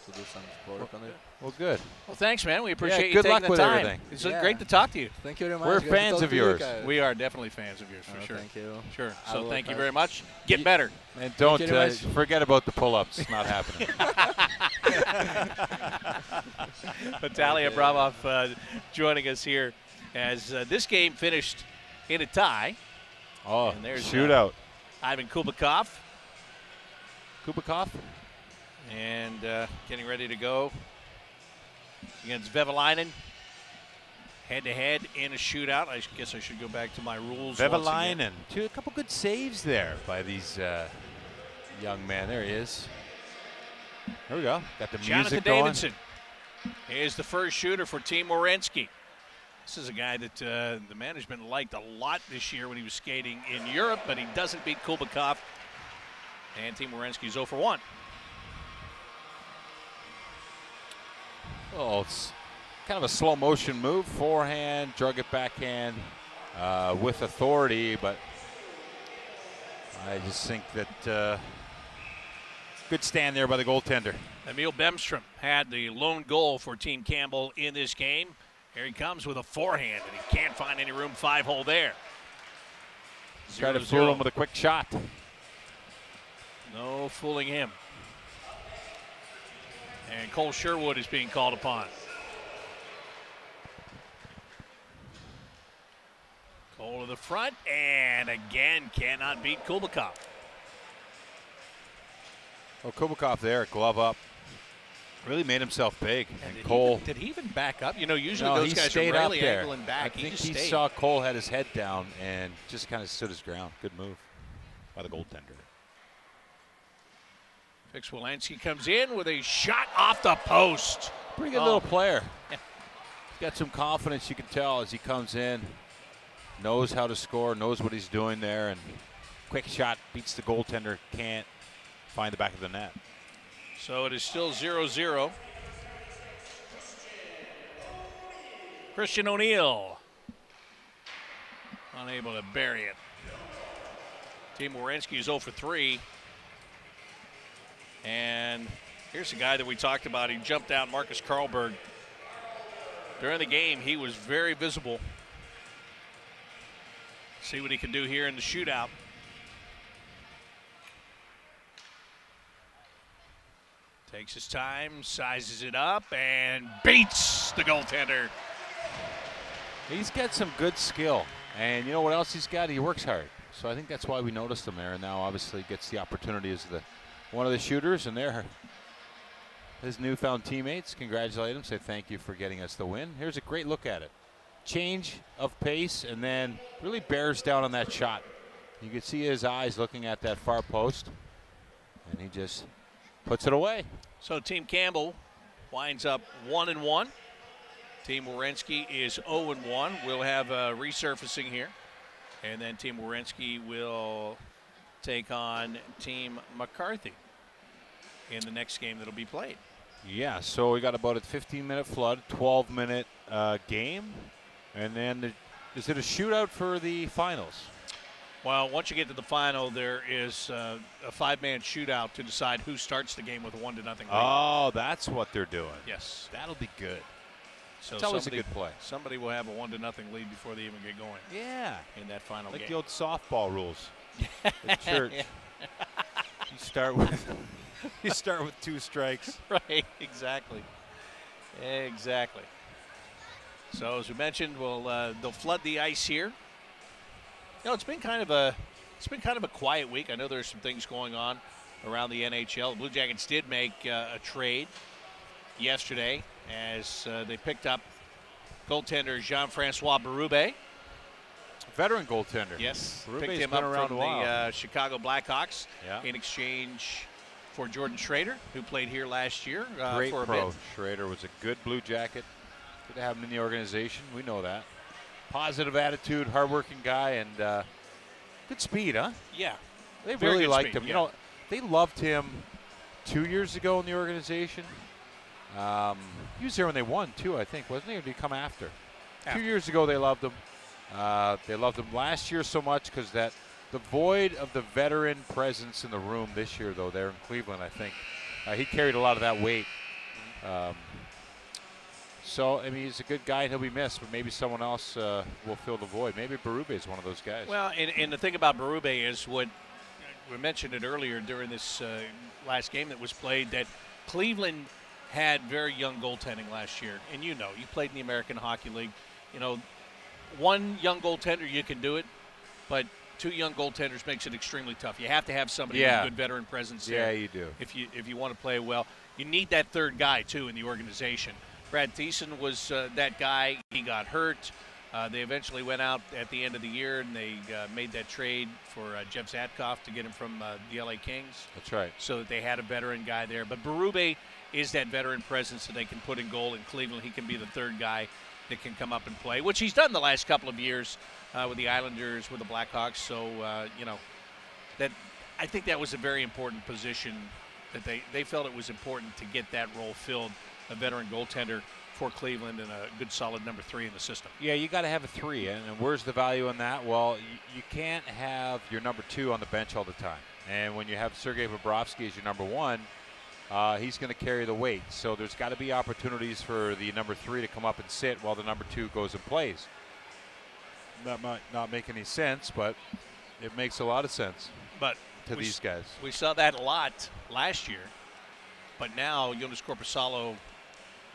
to do some work on it. Well, good. Well, thanks, man. We appreciate you good taking luck the with time. everything. It's Yeah. great to talk to you. Thank you very much. We're Good to fans talk of to you yours. guys. We are definitely fans of yours for sure. Thank you. Sure. I So will thank you try. very much. Get better. And don't you very much. forget about the pull-ups. It's not happening. Natalia Abramov joining us here as this game finished in a tie. Oh, And there's, shootout. Ivan Kubikov Kubikov? and getting ready to go against Vevalainen. Head-to-head in a shootout. I guess I should go back to my rules. once again. Vevalainen. A couple good saves there by these young men. There he is. There we go. Got the Jonathan music going. Davidson is the first shooter for Team Werenski. This is a guy that the management liked a lot this year when he was skating in Europe, but he doesn't beat Kubikov. And Team Werenski is 0 for 1. Oh, it's kind of a slow motion move. Forehand, drug it backhand with authority, but I just think that good stand there by the goaltender. Emil Bemstrom had the lone goal for Team Campbell in this game. Here he comes with a forehand, and he can't find any room 5-hole there. Try to 0-0. fool him with a quick shot. No fooling him. And Cole Sherwood is being called upon. Cole to the front, and again cannot beat Kubikov. Oh, Kubikov there, glove up. Really made himself big. And Cole. Did he even back up? You know, usually No, those he guys are stayed up rarely there. angling back. I think just he stayed. saw Cole had his head down and just kind of stood his ground. Good move by the goaltender. Fix Werenski comes in with a shot off the post. Pretty good little player. He's got some confidence, you can tell, as he comes in. Knows how to score, knows what he's doing there, and quick shot beats the goaltender, can't find the back of the net. So it is still 0-0. Christian O'Neill unable to bury it. Team Werenski is 0 for 3. And here's a guy that we talked about. He jumped out, Marcus Karlberg. During the game, he was very visible. See what he can do here in the shootout. Takes his time, sizes it up, and beats the goaltender. He's got some good skill. And you know what else he's got? He works hard. So I think that's why we noticed him there. And now obviously gets the opportunity as one of the shooters. And there, his newfound teammates congratulate him, say thank you for getting us the win. Here's a great look at it. Change of pace, and then really bears down on that shot. You can see his eyes looking at that far post. And he just puts it away. So Team Campbell winds up 1-1. Team Werenski is 0-1. We'll have a resurfacing here. And then Team Werenski will take on Team McCarthy in the next game that'll be played. Yeah, so we got about a 15-minute flood, 12-minute game. And then is it a shootout for the finals? Well, once you get to the final, there is a 5-man shootout to decide who starts the game with a 1-0 lead. Oh, that's what they're doing. Yes. That'll be good. So It's always a good play. Somebody will have a 1-0 lead before they even get going Yeah. in that final Like game. the old softball rules at church. You start with you start with 2 strikes. Right, exactly. Exactly. So as we mentioned, they'll flood the ice here. It's been kind of a quiet week. I know there's some things going on around the NHL. The Blue Jackets did make a trade yesterday as they picked up goaltender Jean-Francois Berube. Veteran goaltender. Yes, Berube's picked him been up around from a while. the Chicago Blackhawks Yeah. in exchange for Jordan Schrader, who played here last year Great for a pro. bit. Schrader was a good Blue Jacket. Good to have him in the organization. We know that. Positive attitude, hardworking guy, and good speed, huh? Yeah, They Very really good liked speed, him. yeah. You know, they loved him 2 years ago in the organization. He was there when they won, too, I think, wasn't he? Or did he come after? 2 years ago, they loved him. They loved him last year so much because the void of the veteran presence in the room this year, though, there in Cleveland, I think, he carried a lot of that weight. So, I mean, he's a good guy and he'll be missed, but maybe someone else will fill the void. Maybe Berube is one of those guys. Well, and the thing about Berube is what we mentioned it earlier during this last game that was played, that Cleveland had very young goaltending last year. And you played in the American Hockey League. One young goaltender, you can do it, but 2 young goaltenders makes it extremely tough. You have to have somebody with a good veteran presence there. Yeah, you do. If you want to play well. You need that third guy, too, in the organization. Brad Thiessen was that guy. He got hurt. They eventually went out at the end of the year, and they made that trade for Jeff Zatkoff to get him from the LA Kings. That's right. So that they had a veteran guy there. But Berube is that veteran presence that they can put in goal in Cleveland. He can be the third guy that can come up and play, which he's done the last couple of years with the Islanders, with the Blackhawks. So, that I think that was a very important position that they felt it was important to get that role filled, a veteran goaltender for Cleveland and a good solid number 3 in the system. Yeah, you got to have a 3, and where's the value in that? Well, you can't have your number 2 on the bench all the time. And when you have Sergei Bobrovsky as your number 1, he's going to carry the weight. So there's got to be opportunities for the number 3 to come up and sit while the number 2 goes and plays. That might not make any sense, but it makes a lot of sense to these guys. We saw that a lot last year, but now Jonas Korpisalo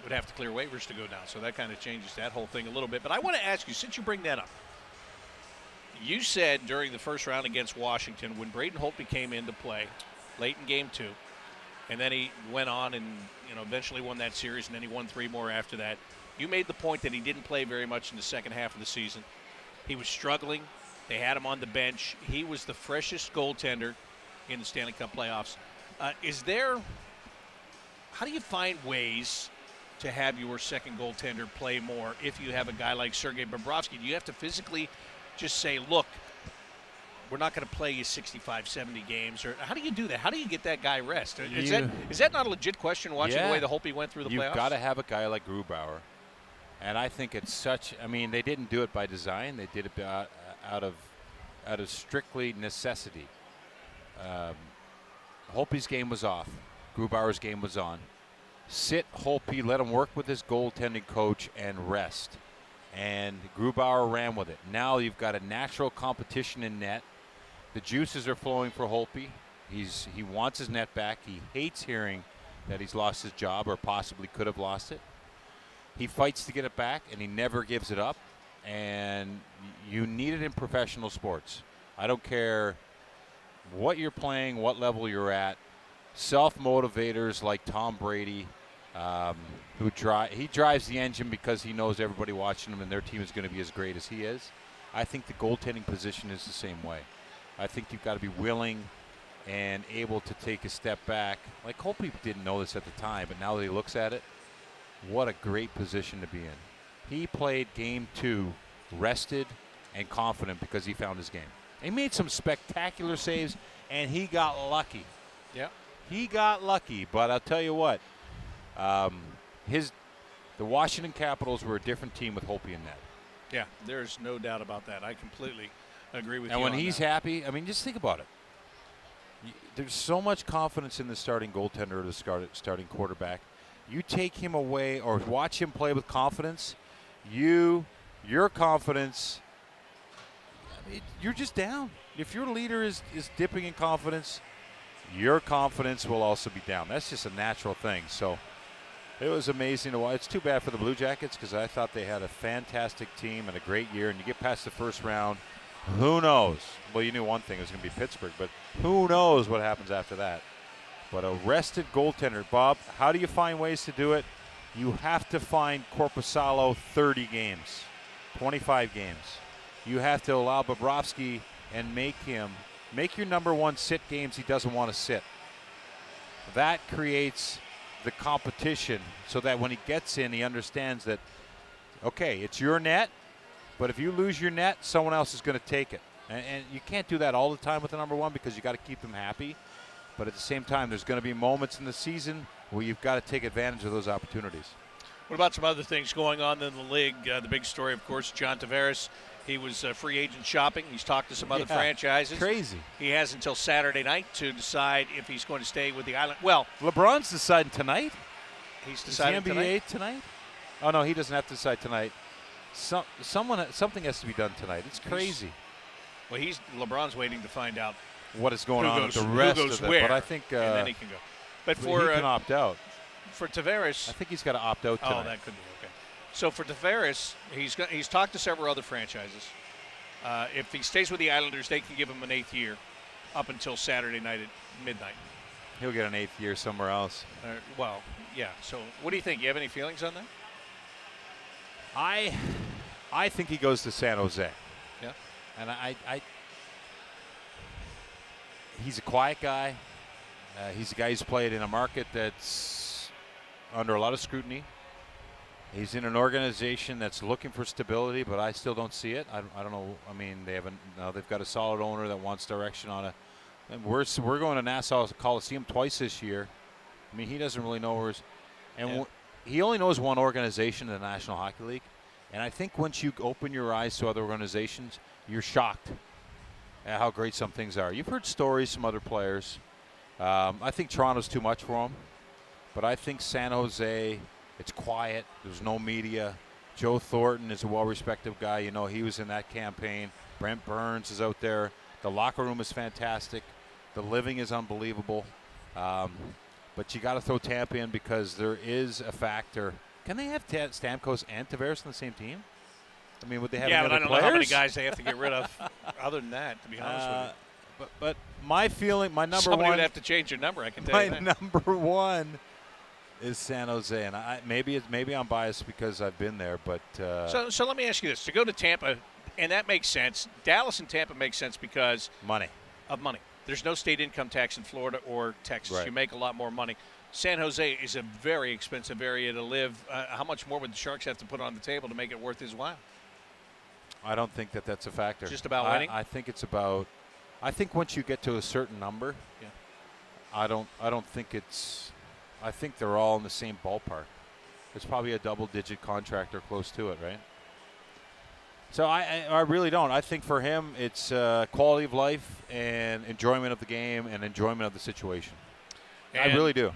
would have to clear waivers to go down, so that kind of changes that whole thing a little bit. But I want to ask you, since you bring that up, you said during the first round against Washington, when Braden Holtby came into play late in Game 2, and then he went on and eventually won that series, and then he won 3 more after that, you made the point that he didn't play very much in the second half of the season. He was struggling. They had him on the bench. He was the freshest goaltender in the Stanley Cup playoffs. How do you find ways to have your second goaltender play more if you have a guy like Sergei Bobrovsky? Do you have to physically just say, look, we're not going to play you 65, 70 games? Or how do you do that? How do you get that guy rest? Is that not a legit question watching the way the Holtby went through the playoffs? You've got to have a guy like Grubauer. And I think it's they didn't do it by design. They did it out of strictly necessity. Holtby's game was off. Grubauer's game was on. Sit Holtby, let him work with his goaltending coach, and rest. And Grubauer ran with it. Now you've got a natural competition in net. The juices are flowing for Holtby. He wants his net back. He hates hearing that he's lost his job or possibly could have lost it. He fights to get it back, and he never gives it up. And you need it in professional sports. I don't care what you're playing, what level you're at. Self-motivators like Tom Brady, he drives the engine because he knows everybody watching him and their team is going to be as great as he is. I think the goaltending position is the same way. I think you've got to be willing and able to take a step back. Like Holtby didn't know this at the time, but now that he looks at it, what a great position to be in. He played Game 2 rested and confident because he found his game. He made some spectacular saves, and he got lucky. Yeah. He got lucky, but I'll tell you what, the Washington Capitals were a different team with Holtby in net. Yeah, there's no doubt about that. I completely agree with you. And when he's happy, just think about it. There's so much confidence in the starting goaltender or the starting quarterback. You take him away or watch him play with confidence, your confidence you're just down. If your leader is dipping in confidence, your confidence will also be down. That's just a natural thing. So it was amazing to watch. It's too bad for the Blue Jackets because I thought they had a fantastic team and a great year. And you get past the first round, who knows? Well, you knew one thing, it was going to be Pittsburgh, but who knows what happens after that. But a rested goaltender. Bob, how do you find ways to do it? You have to find Korpisalo 30 games, 25 games. You have to allow Bobrovsky and make your number one sit games he doesn't want to sit. That creates the competition so that when he gets in, he understands that, okay, it's your net, but if you lose your net, someone else is going to take it. And you can't do that all the time with the number one because you got to keep them happy. But at the same time, there's going to be moments in the season where you've got to take advantage of those opportunities. What about some other things going on in the league? The big story, of course, John Tavares. He was free agent shopping. He's talked to some other franchises. Crazy. He has until Saturday night to decide if he's going to stay with the Island. Well, LeBron's deciding tonight. He's deciding the NBA tonight? Oh no, he doesn't have to decide tonight. Something has to be done tonight. It's crazy. LeBron's waiting to find out what is going on with the rest of it. But I think and then he can go. But he can opt out. For Tavares, I think he's got to opt out tonight. Oh, that could be okay. So for Tavares, he's talked to several other franchises. If he stays with the Islanders, they can give him an 8th year up until Saturday night at midnight. He'll get an 8th year somewhere else. Well, yeah. So what do you think? You have any feelings on that? I think he goes to San Jose. Yeah. And he's a quiet guy. He's a guy who's played in a market that's under a lot of scrutiny. He's in an organization that's looking for stability, but I still don't see it. I don't know. I mean, they've got a solid owner that wants direction on it. And we're going to Nassau Coliseum twice this year. I mean, he doesn't really know where he only knows one organization in the National Hockey League. And I think once you open your eyes to other organizations, you're shocked at how great some things are. You've heard stories from other players. I think Toronto's too much for him. But I think San Jose, it's quiet. There's no media. Joe Thornton is a well-respected guy. You know, he was in that campaign. Brent Burns is out there. The locker room is fantastic. The living is unbelievable. But you got to throw Tampa in because there is a factor. Can they have Stamkos and Tavares on the same team? I mean, would they have any other but I don't players? know how many guys they have to get rid of other than that, to be honest with you. But my feeling, my number Somebody one. would have to change your number, I can tell you that. My number one is San Jose. And maybe I'm biased because I've been there. But So let me ask you this. To go to Tampa, and that makes sense. Dallas and Tampa makes sense because of money. There's no state income tax in Florida or Texas. Right. You make a lot more money. San Jose is a very expensive area to live. How much more would the Sharks have to put on the table to make it worth his while? I don't think that's a factor. Just about winning? I think it's about. I think once you get to a certain number, I don't think it's. I think they're all in the same ballpark. It's probably a double-digit contract or close to it, right? So I really don't. I think for him, it's quality of life and enjoyment of the game and enjoyment of the situation. I really do.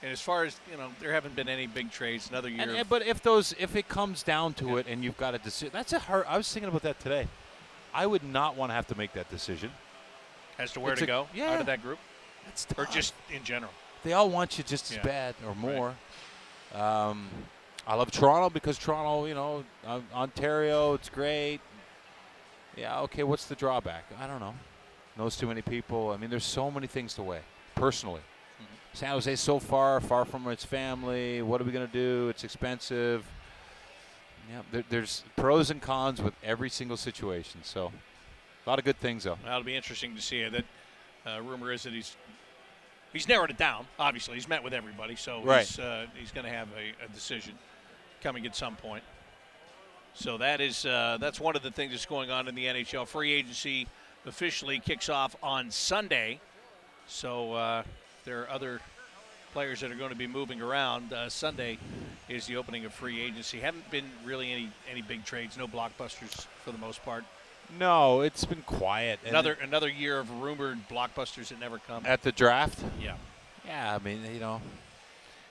And as far as, there haven't been any big trades. Another year. But if it comes down to it and you've got a decision, that's a hard. I was thinking about that today. I would not want to have to make that decision. As to where to go out of that group? That's tough. Or just in general? They all want you just as bad or more. Right. I love Toronto because Toronto, Ontario, it's great. Yeah, okay, what's the drawback? I don't know. Knows too many people. I mean, there's so many things to weigh, personally. San Jose's so far from its family. What are we going to do? It's expensive. Yeah, there's pros and cons with every single situation. So a lot of good things, though. Well, it'll be interesting to see. That rumor is that he's narrowed it down. Obviously, he's met with everybody, so he's going to have a decision coming at some point. So that's one of the things that's going on in the NHL. Free agency officially kicks off on Sunday. So there are other players that are going to be moving around. Sunday is the opening of free agency. Haven't been really any big trades, no blockbusters for the most part. No, it's been quiet. Another year of rumored blockbusters that never come. At the draft? Yeah. Yeah, I mean,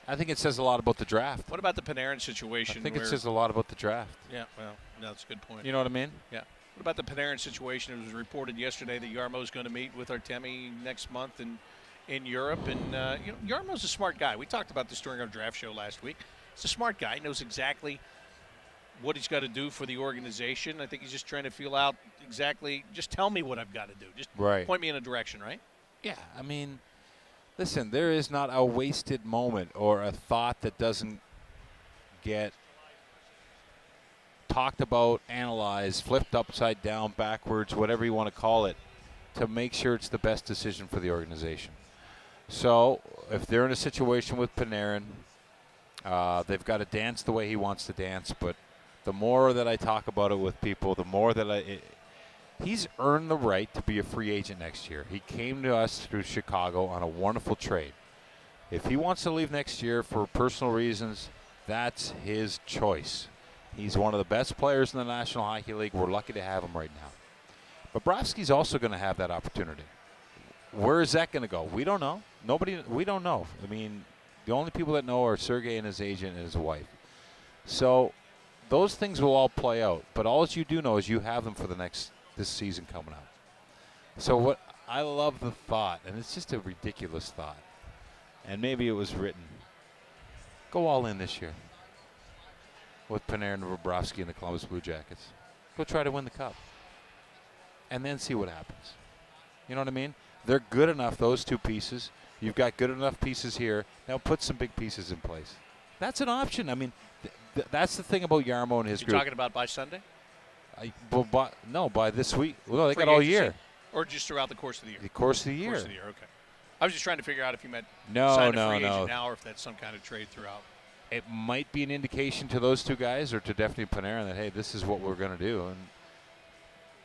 I think it says a lot about the draft. What about the Panarin situation? I think it says a lot about the draft. Yeah, well, no, that's a good point. You know what I mean? Yeah. What about the Panarin situation? It was reported yesterday that Jarmo's going to meet with Artemi next month in Europe. And, you know, Jarmo's a smart guy. We talked about this during our draft show last week. He's a smart guy. He knows exactly what he's got to do for the organization. I think he's just trying to feel out exactly, just tell me what I've got to do. Just point me in a direction, right? Yeah, I mean, listen, there is not a wasted moment or a thought that doesn't get talked about, analyzed, flipped upside down, backwards, whatever you want to call it, to make sure it's the best decision for the organization. So if they're in a situation with Panarin, they've got to dance the way he wants to dance. But the more that I talk about it with people, the more that he's earned the right to be a free agent next year. He came to us through Chicago on a wonderful trade. If he wants to leave next year for personal reasons, that's his choice. He's one of the best players in the National Hockey League. We're lucky to have him right now. Bobrovsky's also going to have that opportunity. Where is that going to go? We don't know. We don't know. I mean, the only people that know are Sergei and his agent and his wife. So those things will all play out. But all you do know is you have them for this season coming up. So what I love the thought, and it's just a ridiculous thought, and maybe it was written, go all in this year with Panarin and Bobrovsky and the Columbus Blue Jackets. Go try to win the Cup. And then see what happens. You know what I mean? They're good enough, those two pieces. You've got good enough pieces here. Now put some big pieces in place. That's an option. I mean, that's the thing about Jarmo and his group. You're talking about by Sunday? No, by this week. Well, they Free got all agency? year. Or just throughout the course of the year? The course of the year. Course of the year, okay. I was just trying to figure out if you meant no, sign a no, free no. agent now or if that's some kind of trade throughout. It might be an indication to those two guys or to definitely Panarin that, hey, this is what we're going to do. And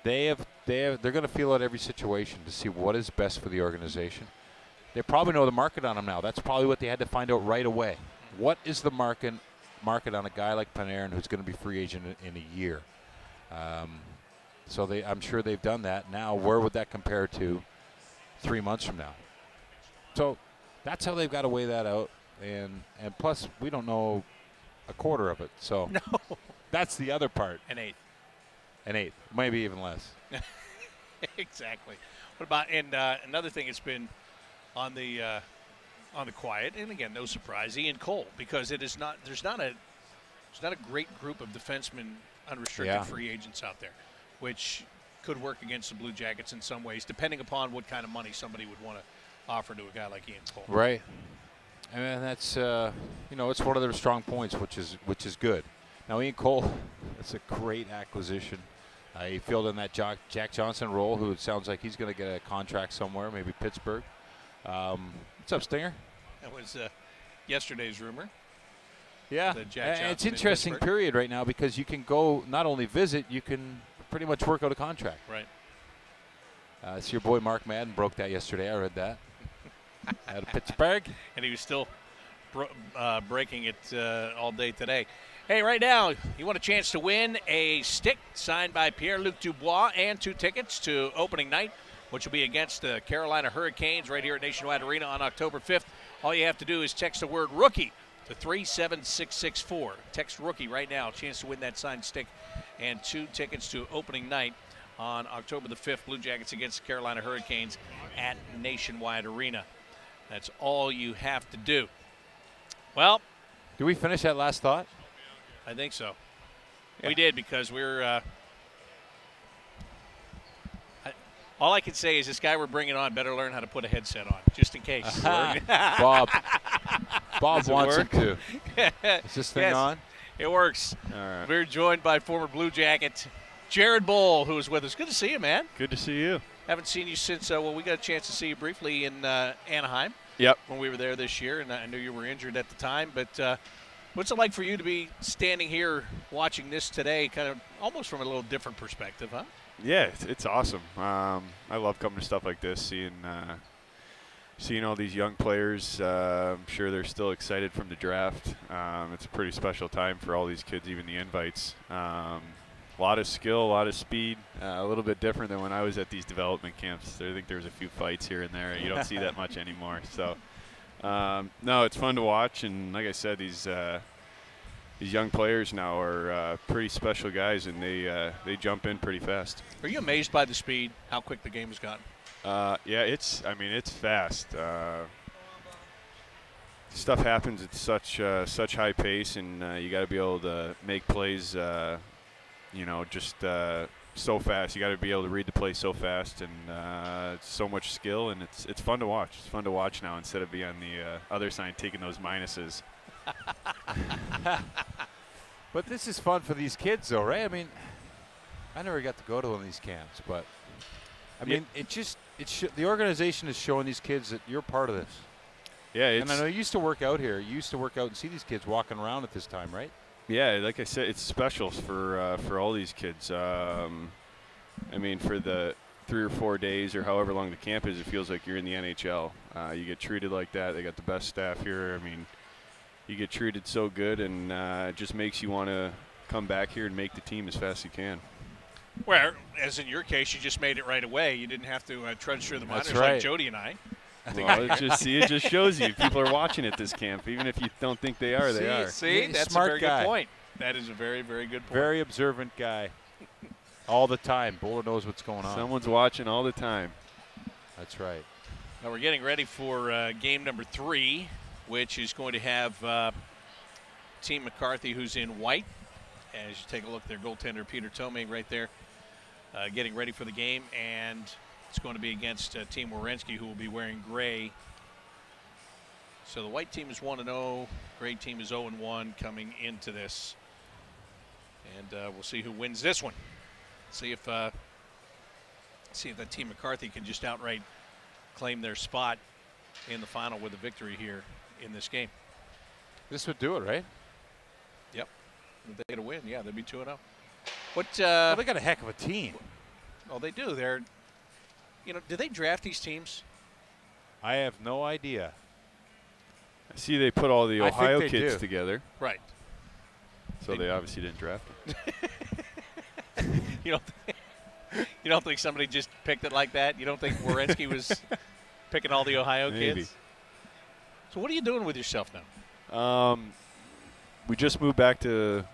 they're going to feel out every situation to see what is best for the organization. They probably know the market on him now. That's probably what they had to find out right away. What is the market on a guy like Panarin who's going to be free agent in a year? So I'm sure they've done that. Now, where would that compare to 3 months from now? So that's how they've got to weigh that out. And plus, we don't know a quarter of it. So no. That's the other part. An eighth. Maybe even less. Exactly. What about another thing? It's been on the quiet, and again, no surprise, Ian Cole, because it is not. There's not a great group of defensemen, unrestricted free agents out there, which could work against the Blue Jackets in some ways, depending upon what kind of money somebody would want to offer to a guy like Ian Cole. Right. And that's it's one of their strong points, which is good. Now Ian Cole, that's a great acquisition. He filled in that Jack Johnson role, who it sounds like he's going to get a contract somewhere, maybe Pittsburgh. What's up, Stinger? That was yesterday's rumor. Yeah, it's interesting period right now because you can go not only visit, you can pretty much work out a contract. Right. So your boy Mark Madden broke that yesterday. I read that. Out of Pittsburgh. And he was still breaking it all day today. Hey, right now, you want a chance to win a stick signed by Pierre Luc Dubois and 2 tickets to opening night, which will be against the Carolina Hurricanes right here at Nationwide Arena on October 5th. All you have to do is text the word rookie to 37664. Text rookie right now. Chance to win that signed stick and 2 tickets to opening night on October the 5th. Blue Jackets against the Carolina Hurricanes at Nationwide Arena. That's all you have to do. Well, did we finish that last thought? I think so. Yeah. We did, because we're all I can say is this guy we're bringing on better learn how to put a headset on, just in case. Bob wants him to. Is this thing on? It works. All right. We're joined by former Blue Jacket Jared Boll, who is with us. Good to see you, man. Good to see you. Haven't seen you since, we got a chance to see you briefly in Anaheim. Yep. When we were there this year, and I knew you were injured at the time. But what's it like for you to be standing here watching this today, kind of almost from a little different perspective, huh? Yeah, it's awesome. I love coming to stuff like this, seeing all these young players. I'm sure they're still excited from the draft. It's a pretty special time for all these kids, even the invites. A lot of skill, a lot of speed, a little bit different than when I was at these development camps. I think there's a few fights here and there. You don't see that much anymore. So, no, it's fun to watch. And like I said, these these young players now are pretty special guys, and they jump in pretty fast. Are you amazed by the speed, how quick the game has gotten? Yeah, it's fast. Stuff happens at such high pace, and you got to be able to make plays, just so fast. You got to be able to read the play so fast, and it's so much skill, and it's fun to watch. It's fun to watch now instead of being on the other side taking those minuses. But this is fun for these kids, though, right? I mean, I never got to go to one of these camps, but I mean, the organization is showing these kids that you're part of this. Yeah, and I know you used to work out here. You used to work out and see these kids walking around at this time, right? Yeah, like I said, it's special for all these kids. I mean, for the 3 or 4 days or however long the camp is, it feels like you're in the NHL. You get treated like that. They got the best staff here. I mean, you get treated so good, and it just makes you want to come back here and make the team as fast as you can. Well, as in your case, you just made it right away. You didn't have to trudge through the minors That's right. like Jody and I. Well, it just shows you people are watching at this camp. Even if you don't think they are, they are. See, He's that's smart a very guy. good point. That is a very, very good point. Very observant guy. All the time. Bowler knows what's going on. Someone's watching all the time. That's right. Now we're getting ready for game number 3, which is going to have Team McCarthy, who's in white. As you take a look, their goaltender Peter Tomei right there, getting ready for the game, and it's going to be against Team Werenski, who will be wearing gray. So the white team is 1-0, gray team is 0-1 coming into this, and we'll see who wins this one. See if that Team McCarthy can just outright claim their spot in the final with a victory here in this game. This would do it, right? Yep. If they get a win, yeah, they'd be 2-0. What? Well, they got a heck of a team. Oh, they do. They're, do they draft these teams? I have no idea. I see they put all the I think Ohio they kids do. Right. So they obviously didn't draft them. You don't think somebody just picked it like that? You don't think Werenski was picking all the Ohio Maybe. kids? So what are you doing with yourself now? We just moved back to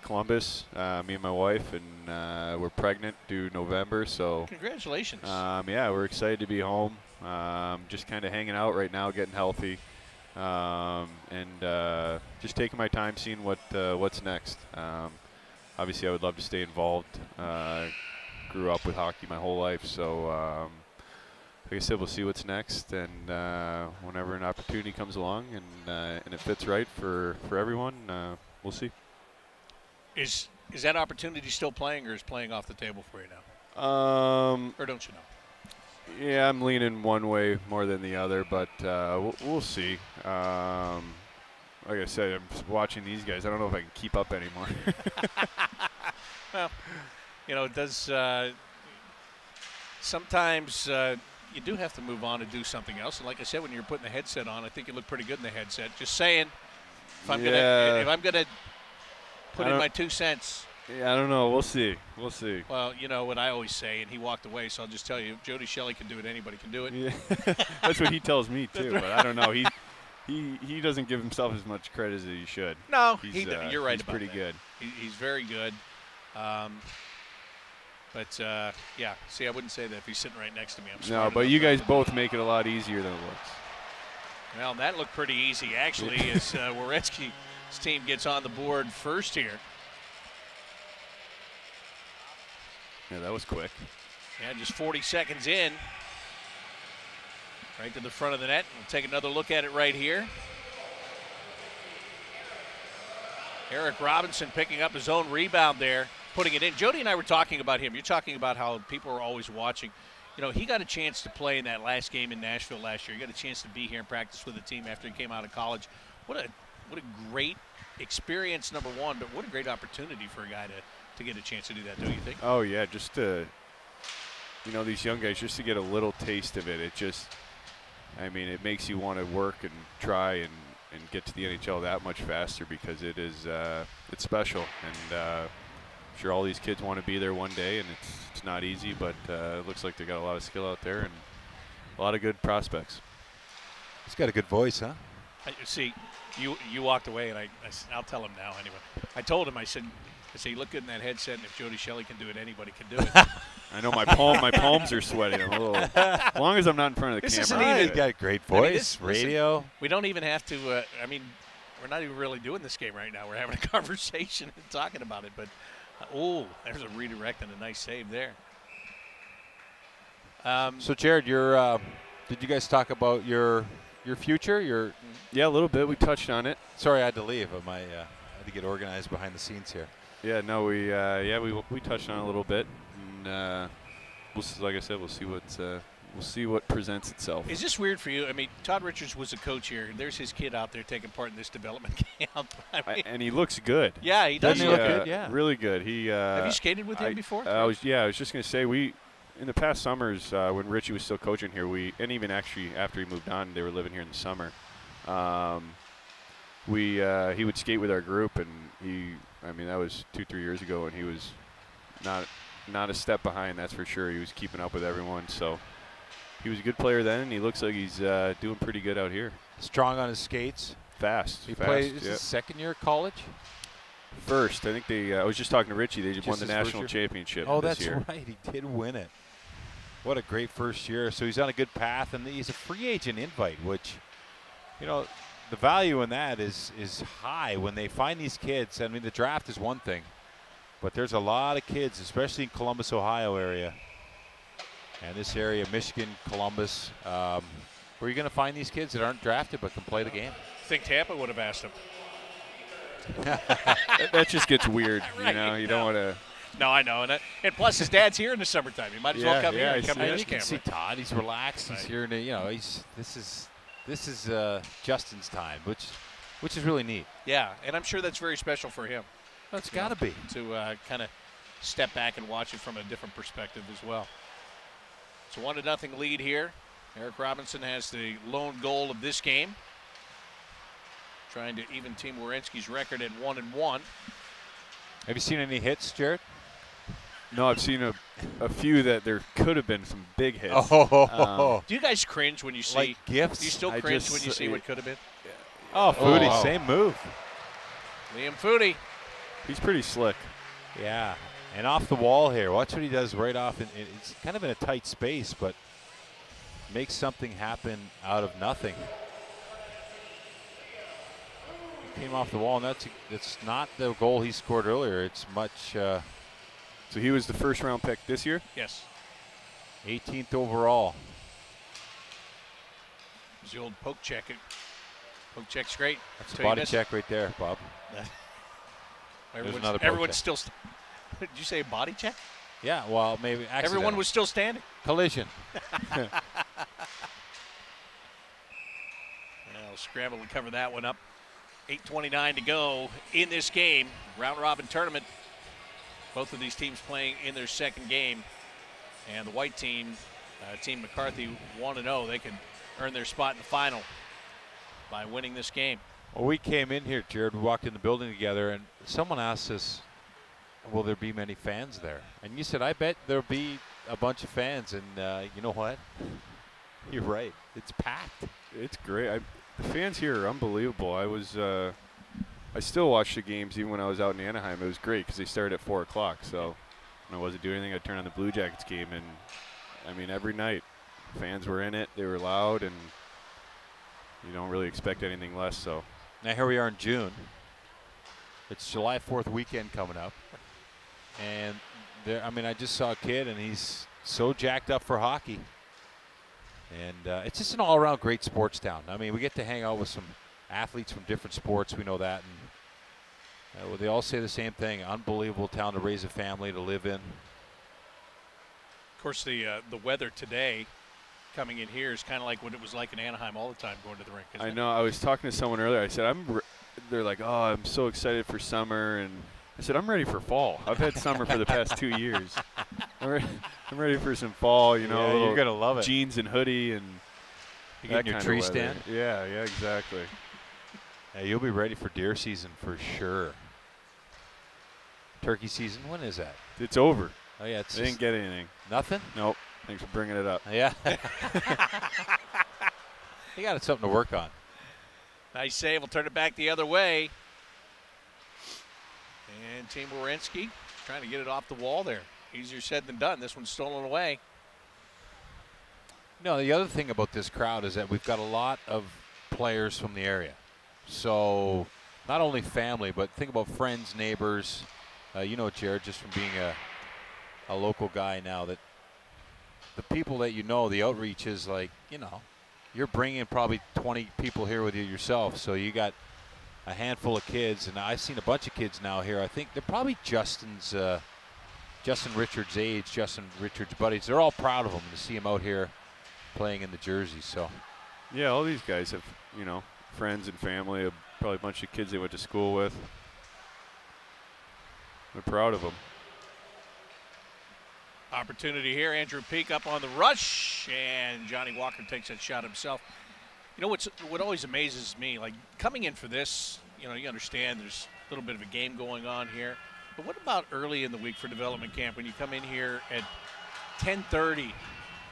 Columbus, me and my wife, and we're pregnant due November. So Congratulations. yeah, we're excited to be home. Just kind of hanging out right now, getting healthy, and just taking my time, seeing what's next. Obviously, I would love to stay involved. Grew up with hockey my whole life, so like I said, we'll see what's next, and whenever an opportunity comes along and it fits right for everyone, we'll see. Is that opportunity still playing, or is playing off the table for you now? Or don't you know? Yeah, I'm leaning one way more than the other, but we'll see. Like I said, I'm just watching these guys. I don't know if I can keep up anymore. Well, it does. Sometimes you do have to move on and do something else. And like I said, when you're putting the headset on, I think you look pretty good in the headset. Just saying, if I'm gonna put in my 2 cents. Yeah, I don't know. We'll see. We'll see. Well, you know what I always say, and he walked away, so I'll just tell you, if Jody Shelley can do it, anybody can do it. Yeah. That's what he tells me too. But I don't know. He doesn't give himself as much credit as he should. No, you're right he's about pretty that. good. He's very good. But yeah, see, I wouldn't say that if he's sitting right next to me. I'm No, but you guys both make it a lot easier than it looks. Well, that looked pretty easy, actually, as Werenski's team gets on the board first here. Yeah, that was quick. Yeah, just 40 seconds in. Right to the front of the net. We'll take another look at it right here. Eric Robinson picking up his own rebound there, putting it in. Jody and I were talking about him. You're talking about how people are always watching. He got a chance to play in that last game in Nashville last year. He got a chance to be here and practice with the team after he came out of college. What a great experience, number one, but what a great opportunity for a guy to get a chance to do that, don't you think? Oh, yeah, just to, these young guys, just to get a little taste of it. It just, it makes you want to work and try and get to the NHL that much faster, because it is, it's special. And I'm sure all these kids want to be there one day, and it's not easy, but it looks like they got a lot of skill out there and a lot of good prospects. He's got a good voice, huh? See, you walked away, and I'll tell him now anyway. I told him, I said, you look good in that headset, and if Jody Shelley can do it, anybody can do it. I know my palms are sweating. I'm a little. As long as I'm not in front of the This camera. isn't I'm even- He's good. got a great voice, listen, radio. we don't even have to. We're not even really doing this game right now. We're having a conversation and talking about it. But there's a redirect and a nice save there. So, Jared, did you guys talk about your future? Yeah, a little bit. We touched on it. Sorry, I had to leave. I had to get organized behind the scenes here. Yeah, no, we touched on it a little bit, and like I said, we'll see what presents itself. Is this weird for you? I mean, Todd Richards was a coach here. There's his kid out there taking part in this development camp. And he looks good. Yeah, he does Doesn't he look look good. good? Yeah. Really good. He Have you skated with him before? I was just gonna say in the past summers when Richie was still coaching here, and even actually after he moved on, they were living here in the summer. He would skate with our group, and that was 2-3 years ago, and he was not a step behind, that's for sure. He was keeping up with everyone, so he was a good player then, and he looks like he's doing pretty good out here. Strong on his skates. Fast. He fast, played yeah. his second year of college. First, I think I was just talking to Richie. They Just won the his first national year? championship Oh, this that's year. right. He did win it. What a great first year. So he's on a good path, and he's a free agent invite, which, the value in that is high when they find these kids. I mean, the draft is one thing, but there's a lot of kids, especially in Columbus, Ohio area, and this area, Michigan, Columbus, where you're going to find these kids that aren't drafted but can play the game. I think Tampa would have asked him. That just gets weird, Right, You don't want to. No, I know. And plus, his dad's here in the summertime. You might as well come here and come to And this you can camp. see Todd. He's relaxed. He's here. This is Justin's time, which is really neat. Yeah, and I'm sure that's very special for him. Well, it's got to be. To kind of step back and watch it from a different perspective as well. It's a 1-0 lead here. Eric Robinson has the lone goal of this game, trying to even Team Werenski's record at 1-1. Have you seen any hits, Jared? No, I've seen a few that there could have been some big hits. Do you guys cringe when you see like gifts? Do you still cringe when you see what could have been? Oh, Foodie, wow. same move. Liam Foodie. He's pretty slick. Yeah, and off the wall here. Watch what he does right off. It's kind of in a tight space, but makes something happen out of nothing. He came off the wall, and that's not the goal he scored earlier. It's much. So he was the first-round pick this year? Yes. 18th overall. It's the old poke check. Poke check's great. That's a Till you body miss it. check right there, Bob. another poke Everyone's check. still. Did you say body check? Yeah, well, maybe accidental. Everyone was still standing. Collision. I'll scramble to cover that one up. 8:29 to go in this game. Round-robin tournament. Both of these teams playing in their second game. And the white team, Team McCarthy, 1-0. They can earn their spot in the final by winning this game. Well, we came in here, Jared. We walked in the building together, and someone asked us, will there be many fans there? And you said, I bet there'll be a bunch of fans. And you know what? You're right. It's packed. It's great. The fans here are unbelievable. I still watch the games even when I was out in Anaheim. It was great because they started at 4 o'clock. So when I wasn't doing anything, I'd turn on the Blue Jackets game. And, I mean, every night fans were in it. They were loud, and you don't really expect anything less. So Now here we are in June. It's July 4th weekend coming up. And, I just saw a kid, and he's so jacked up for hockey. And it's just an all-around great sports town. I mean, we get to hang out with some athletes from different sports. We know that. And they all say the same thing. Unbelievable town to raise a family, to live in. Of course, the weather today coming in here is kind of like what it was like in Anaheim all the time going to the rink. Isn't I it? know. I was talking to someone earlier. I said, they're like, oh, I'm so excited for summer. And I said, I'm ready for fall. I've had summer for the past 2 years. I'm ready for some fall, Yeah, you're going to love it. Jeans and hoodie and You that get your kind of tree weather. stand? Yeah, exactly. Yeah, you'll be ready for deer season for sure. Turkey season, when is that? It's over. Oh, yeah. It's They didn't get anything. nothing? Nope. Thanks for bringing it up. Yeah. You got something to work on. Nice save. We'll turn it back the other way. And Team Werenski trying to get it off the wall there. Easier said than done. This one's stolen away. No, the other thing about this crowd is that we've got a lot of players from the area. So not only family, but think about friends, neighbors. You know, Jared, just from being a local guy now, that the people that you know, the outreach is like, you know, you're bringing probably 20 people here with you yourself. So you got a handful of kids, and I've seen a bunch of kids now here. I think they're probably Justin Richards' age, Justin Richards' buddies. They're all proud of him to see him out here playing in the jerseys. So yeah, all these guys have, you know, friends and family, probably a bunch of kids they went to school with. They're proud of them. Opportunity here. Andrew Peak up on the rush, and Johnny Walker takes that shot himself. You know what always amazes me, like coming in for this, you know, you understand there's a little bit of a game going on here, but what about early in the week for development camp when you come in here at 10:30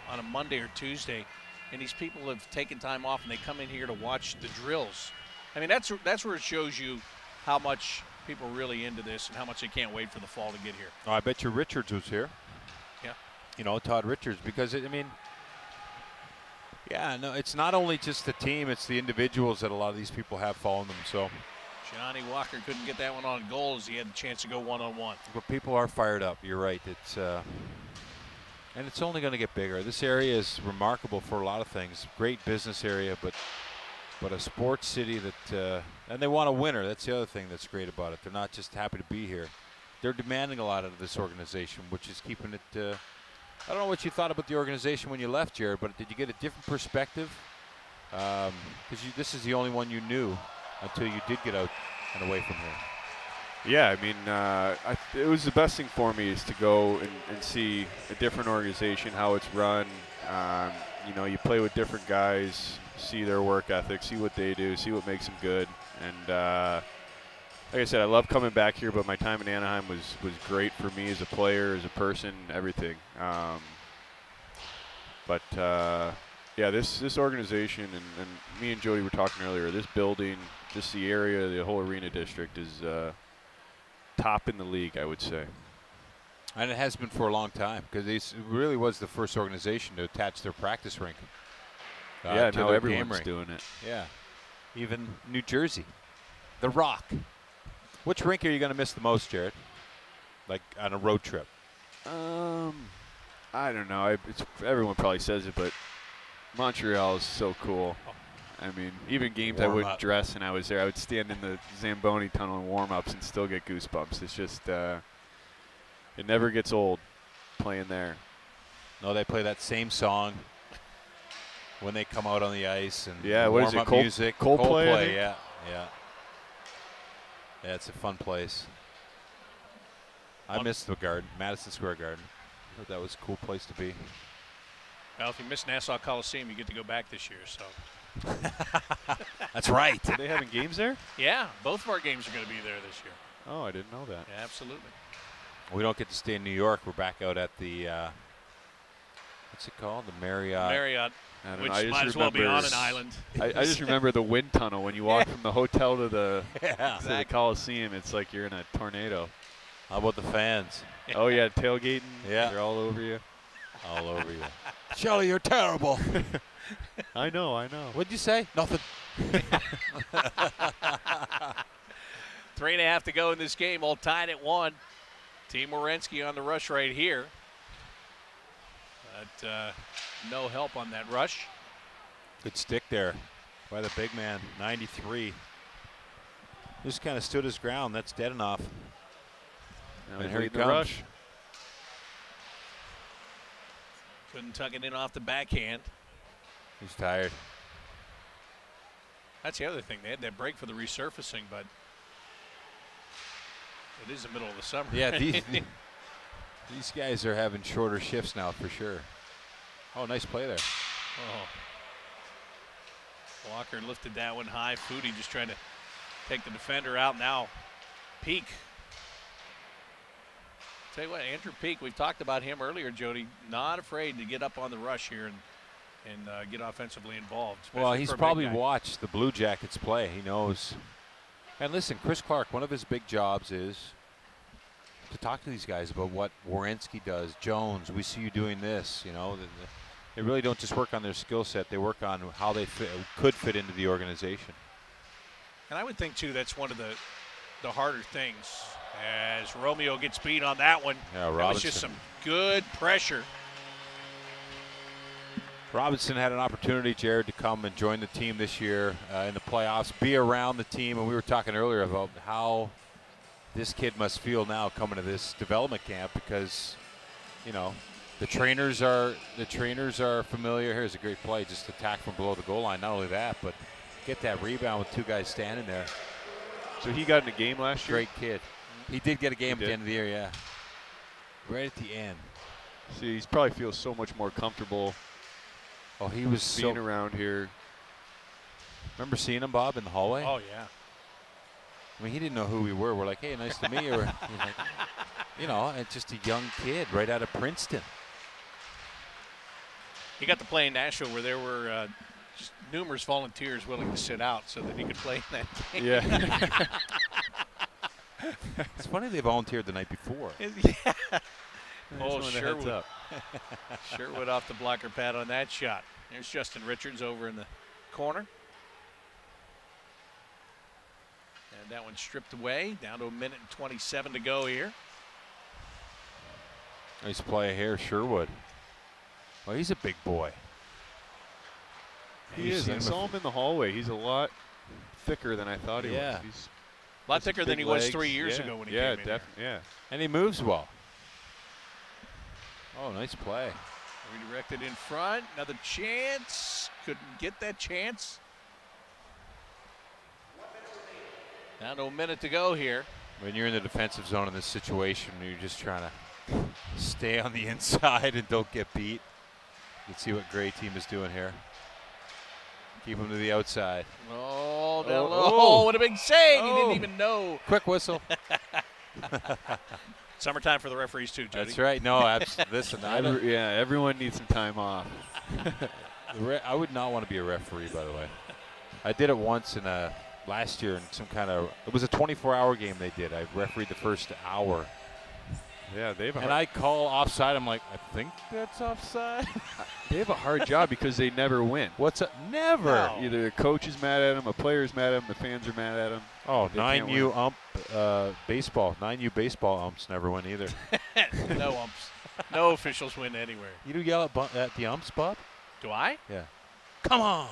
on a Monday or Tuesday, and these people have taken time off and they come in here to watch the drills? I mean, that's where it shows you how much people are really into this and how much they can't wait for the fall to get here. oh, I bet you Richards was here. Yeah. You know, Todd Richards, because, I mean, yeah, no, it's not only just the team, it's the individuals that a lot of these people have following them. So Johnny Walker couldn't get that one on goal as he had the chance to go one-on-one. But people are fired up. You're right. It's and it's only going to get bigger. This area is remarkable for a lot of things. Great business area, but a sports city that and they want a winner. That's the other thing that's great about it. They're not just happy to be here. They're demanding a lot of this organization, which is keeping it. I don't know what you thought about the organization when you left, Jared, but did you get a different perspective? Because this is the only one you knew until you did get out and away from here. Yeah, I mean, it was the best thing for me is to go and see a different organization, how it's run. You know, you play with different guys, see their work ethic, see what they do, see what makes them good. And like I said, I love coming back here, but my time in Anaheim was great for me as a player, as a person, everything. Yeah, this organization, and me and Jody were talking earlier, this building, just the area, the whole arena district is top in the league, I would say. And it has been for a long time, because it really was the first organization to attach their practice rink. Yeah, to now their everyone's game doing it. Yeah, even New Jersey, The Rock. Which rink are you going to miss the most, Jared? Like on a road trip? I don't know. Everyone probably says it, but Montreal is so cool. I mean, even games I wouldn't dress and I was there, I would stand in the Zamboni tunnel and warm-ups and still get goosebumps. It's just, it never gets old playing there. No, they play that same song when they come out on the ice. And yeah, what is it, music. Coldplay? Yeah. Yeah, it's a fun place. I miss the Garden, Madison Square Garden. I thought that was a cool place to be. Well, if you miss Nassau Coliseum, you get to go back this year. So. That's right. Are they having games there? Yeah, both of our games are going to be there this year. Oh, I didn't know that. Yeah, absolutely. We don't get to stay in New York. We're back out at the, what's it called? The Marriott. Marriott, which I might as well be on an island. I just remember the wind tunnel. When you walk from the hotel to the, the Coliseum, it's like you're in a tornado. How about the fans? Oh, yeah, tailgating. Yeah. They're all over you. All over you. Shelly, you're terrible. I know. What'd you say? Nothing. 3.5 to go in this game, all tied at 1. Team Werenski on the rush right here. But no help on that rush. Good stick there by the big man, 93. Just kind of stood his ground. That's dead enough. Now And here he the comes. rush. Couldn't tuck it in off the backhand. He's tired. That's the other thing. They had that break for the resurfacing, but it is the middle of the summer. Yeah, these guys are having shorter shifts now for sure. Oh, nice play there. Oh. Walker lifted that one high. Foodie just trying to take the defender out now. Peak. Tell you what, Andrew Peak, we've talked about him earlier, Jody. Not afraid to get up on the rush here and and get offensively involved. Well, especially he's for a big probably guy. watched the Blue Jackets play. He knows. And listen, Chris Clark, one of his big jobs is to talk to these guys about what Werenski does. Jones, we see you doing this. You know, they really don't just work on their skill set. They work on how they could fit into the organization. And I would think, too, that's one of the harder things. As Romeo gets beat on that one, Yeah, that was just some good pressure. Robinson had an opportunity, Jared, to come and join the team this year in the playoffs, be around the team. And we were talking earlier about how this kid must feel now coming to this development camp because, you know, the trainers are familiar. Here's a great play, just attack from below the goal line. Not only that, but get that rebound with two guys standing there. So he got in a game last year? Great kid. He did get a game at the end of the year, yeah. Right at the end. See, he probably feels so much more comfortable. Oh, he was being around here. Remember seeing him, Bob, in the hallway? Oh, yeah. I mean, he didn't know who we were. We're like, hey, nice to meet you. Like, you know, it's just a young kid right out of Princeton. He got to play in Nashville where there were just numerous volunteers willing to sit out so that he could play in that game. Yeah. It's funny they volunteered the night before. Yeah. Oh, Sherwood. Sherwood. Sherwood off the blocker pad on that shot. There's Justin Richards over in the corner. And that one stripped away. Down to 1:27 to go here. Nice play here, Sherwood. Well, he's a big boy. He is. I saw him in the hallway. He's a lot thicker than I thought he was. He's a lot thicker than he was 3 years ago when he came in. Yeah, definitely. Yeah. And he moves well. Oh, nice play. Redirected in front. Another chance. Couldn't get that chance. Down to 1 minute to go here. When you're in the defensive zone in this situation, you're just trying to stay on the inside and don't get beat. You can see what Gray team is doing here. Keep him to the outside. Oh, down low. Oh, what a big save. He didn't even know. Quick whistle. Summertime for the referees, too, Jody. That's right. No, listen. Everyone needs some time off. I would not want to be a referee, by the way. I did it once in last year in some kind of – it was a 24-hour game they did. I refereed the first hour. Yeah, they have and I call offside. I'm like, I think that's offside. They have a hard job because they never win. What's up? Never. No. Either the coach is mad at them, a player's mad at them, the fans are mad at them. Oh, 9U baseball. 9U baseball umps never win either. No umps. No officials win anywhere. You do yell at the umps, Bob? Do I? Yeah. Come on.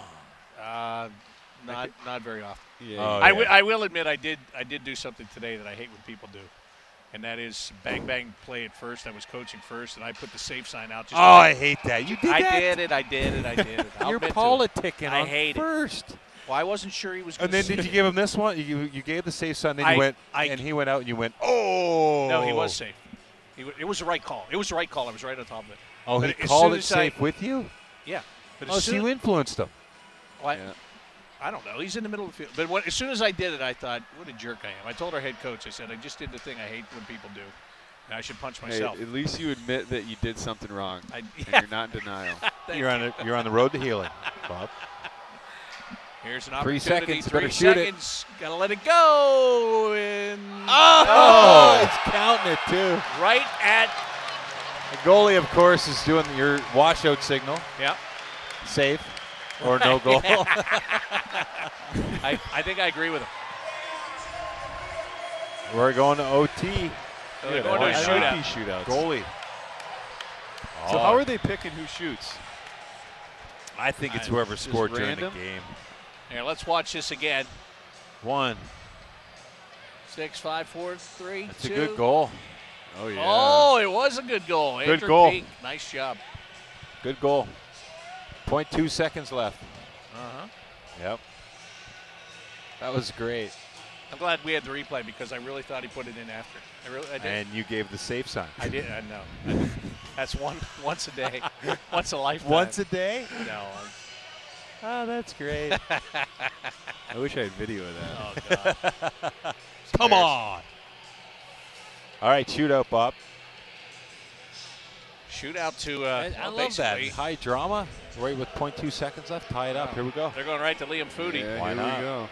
Not very often. Yeah. I will admit I did do something today that I hate when people do. And that is bang, bang, play it first. I was coaching first, and I put the safe sign out. I hate that. You did that? I did it. You're politicking I on hate first. It. Well, I wasn't sure he was going to And then did you give him this one? You gave the safe sign, then and he went out, and you went, oh. No, he was safe. It was the right call. I was right on top of it. Oh, he called it safe with you? Yeah. But so you influenced him. Well, I don't know. He's in the middle of the field. But as soon as I did it, I thought, what a jerk I am. I told our head coach, I said, I just did the thing I hate when people do. And I should punch myself. Hey, at least you admit that you did something wrong. And you're not in denial. You're on the road to healing, Bob. Here's an 3 opportunity. seconds. 3 Better shoot seconds. Gotta let it go. And it's counting it, too. Right at. The goalie, of course, is doing your washout signal. Yeah. Safe. Or no goal. I think I agree with him. We're going to OT. They're going to a shootout. These shootouts. Goalie. So how are they picking who shoots? I think it's whoever scored during the game. Here, let's watch this again. 1. 6, 5, 4, 3, That's 2. a good goal. Oh, yeah. Oh, it was a good goal. Good Andrew goal. Peak. Nice job. Good goal. 0.2 seconds left. Yep. That was great. I'm glad we had the replay because I really thought he put it in after. I did. And you gave the safe sign. I did. I know. That's once a day. Once a lifetime. Once a day? No. Oh, that's great. I wish I had video of that. Oh, God. Come on. All right, shootout, Bob. Shootout to I love that. High drama, right with 0.2 seconds left. Tie it up. Here we go. They're going right to Liam Foodie. Yeah, Why here not? we go.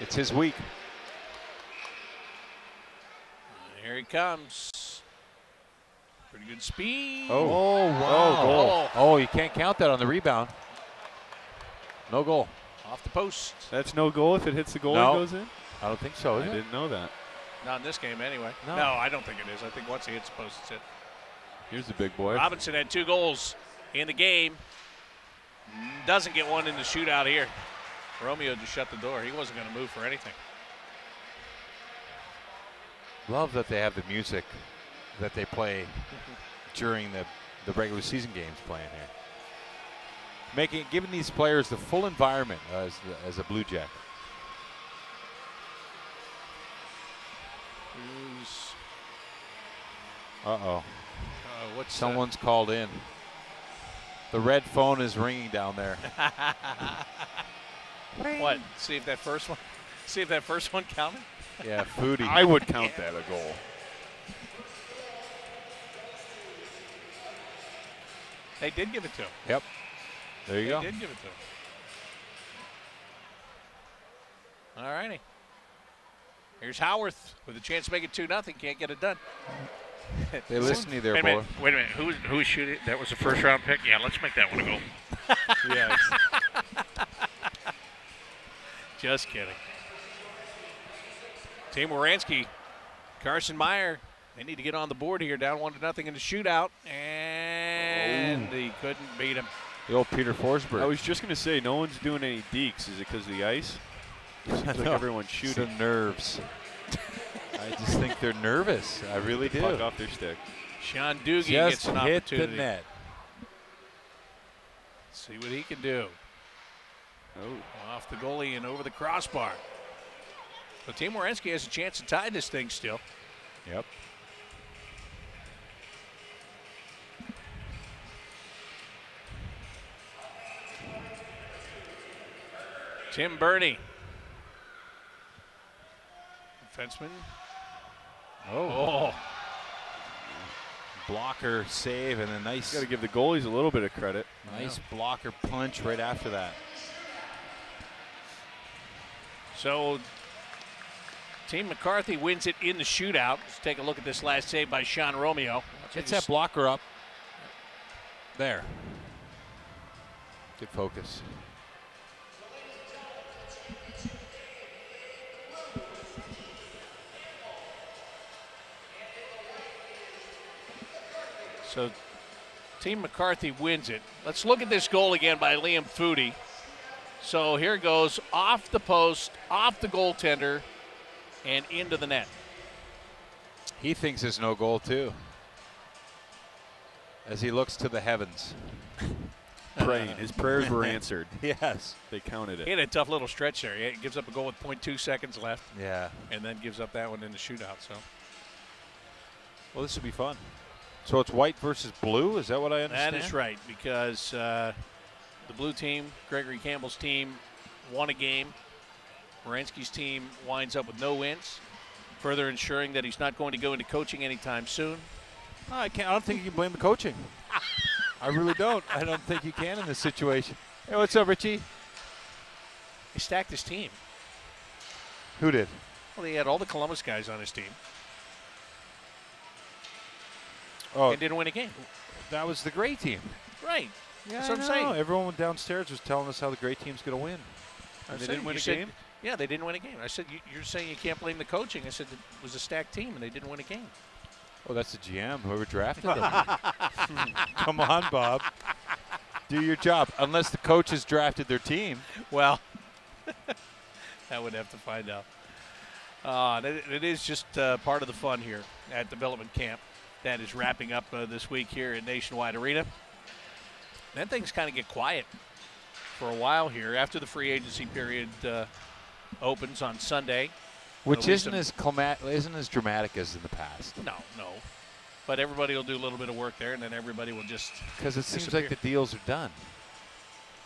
It's his week. Here he comes. Pretty good speed. Oh, wow. goal. Oh, you can't count that on the rebound. No goal. Off the post. That's no goal if it hits the goal No. and goes in? I don't think so, I is it? didn't know that. Not in this game anyway. No. No, I don't think it is. I think once he hits the post, it's it. Here's the big boy. Robinson had 2 goals in the game. Doesn't get one in the shootout here. Romeo just shut the door. He wasn't going to move for anything. Love that they have the music that they play during the regular season games playing here. Giving these players the full environment as a Blue Jacket. Uh-oh. What's Someone's called in. The red phone is ringing down there. What? See if that first one. See if that first one counted. Yeah, Foodie. I would count that a goal. They did give it to him. Yep. There you go. They did give it to him. All righty. Here's Howarth with a chance to make it 2-0. Can't get it done. They listen to you there, Wait a boy. minute. Wait a minute. Who's shooting? That was a first-round pick? Yeah, let's make that one a goal. Yes. Just kidding. Team Werenski, Carson Meyer, they need to get on the board here, down 1-0 in the shootout, and he couldn't beat him. The old Peter Forsberg. I was just going to say, no one's doing any dekes. Is it because of the ice? It seems like everyone's shooting. The nerves. I just think they're nervous. I really do. Puck off their stick. Sean Doogie Just gets an hit opportunity. the net. See what he can do. Oh. Off the goalie and over the crossbar. So Team Werenski has a chance to tie this thing still. Yep. Tim Birney. Defenseman. Oh. Blocker save and a nice, Got to give the goalies a little bit of credit. nice blocker punch right after that. So Team McCarthy wins it in the shootout. Let's take a look at this last save by Sean Romeo. Gets that blocker up. There. Good focus. So Team McCarthy wins it. Let's look at this goal again by Liam Foodie. So here it goes, off the post, off the goaltender, and into the net. He thinks there's no goal too. As he looks to the heavens. Praying. His prayers were answered. Yes. They counted He it. had a tough little stretch there. He gives up a goal with 0.2 seconds left, Yeah. and then gives up that one in the shootout. So Well, this will be fun. So it's white versus blue? Is that what I understand? that is right, because the blue team, Gregory Campbell's team, won a game. Werenski's team winds up with no wins, further ensuring that he's not going to go into coaching anytime soon. No, I don't think you can blame the coaching. I really don't. I don't think you can in this situation. Hey, what's up, Richie? He stacked his team. Who did? Well, he had all the Columbus guys on his team Oh, and didn't win a game. that was the great team. Right. Yeah, That's what I'm saying. Everyone downstairs was telling us how the great team's going to win. I'm they saying, didn't win you a said- game? Yeah, they didn't win a game. I said, you're saying you can't blame the coaching. I said it was a stacked team, and they didn't win a game. Oh, that's the GM, whoever drafted them. Come on, Bob. Do your job. Unless the coaches drafted their team. Well, I would have to find out. It is just part of the fun here at development camp that is wrapping up this week here at Nationwide Arena. Then things kind of get quiet for a while here after the free agency period opens on Sunday. Which There'll be isn't as dramatic as in the past. No. But everybody will do a little bit of work there, and then everybody will just Because it seems disappear. like the deals are done.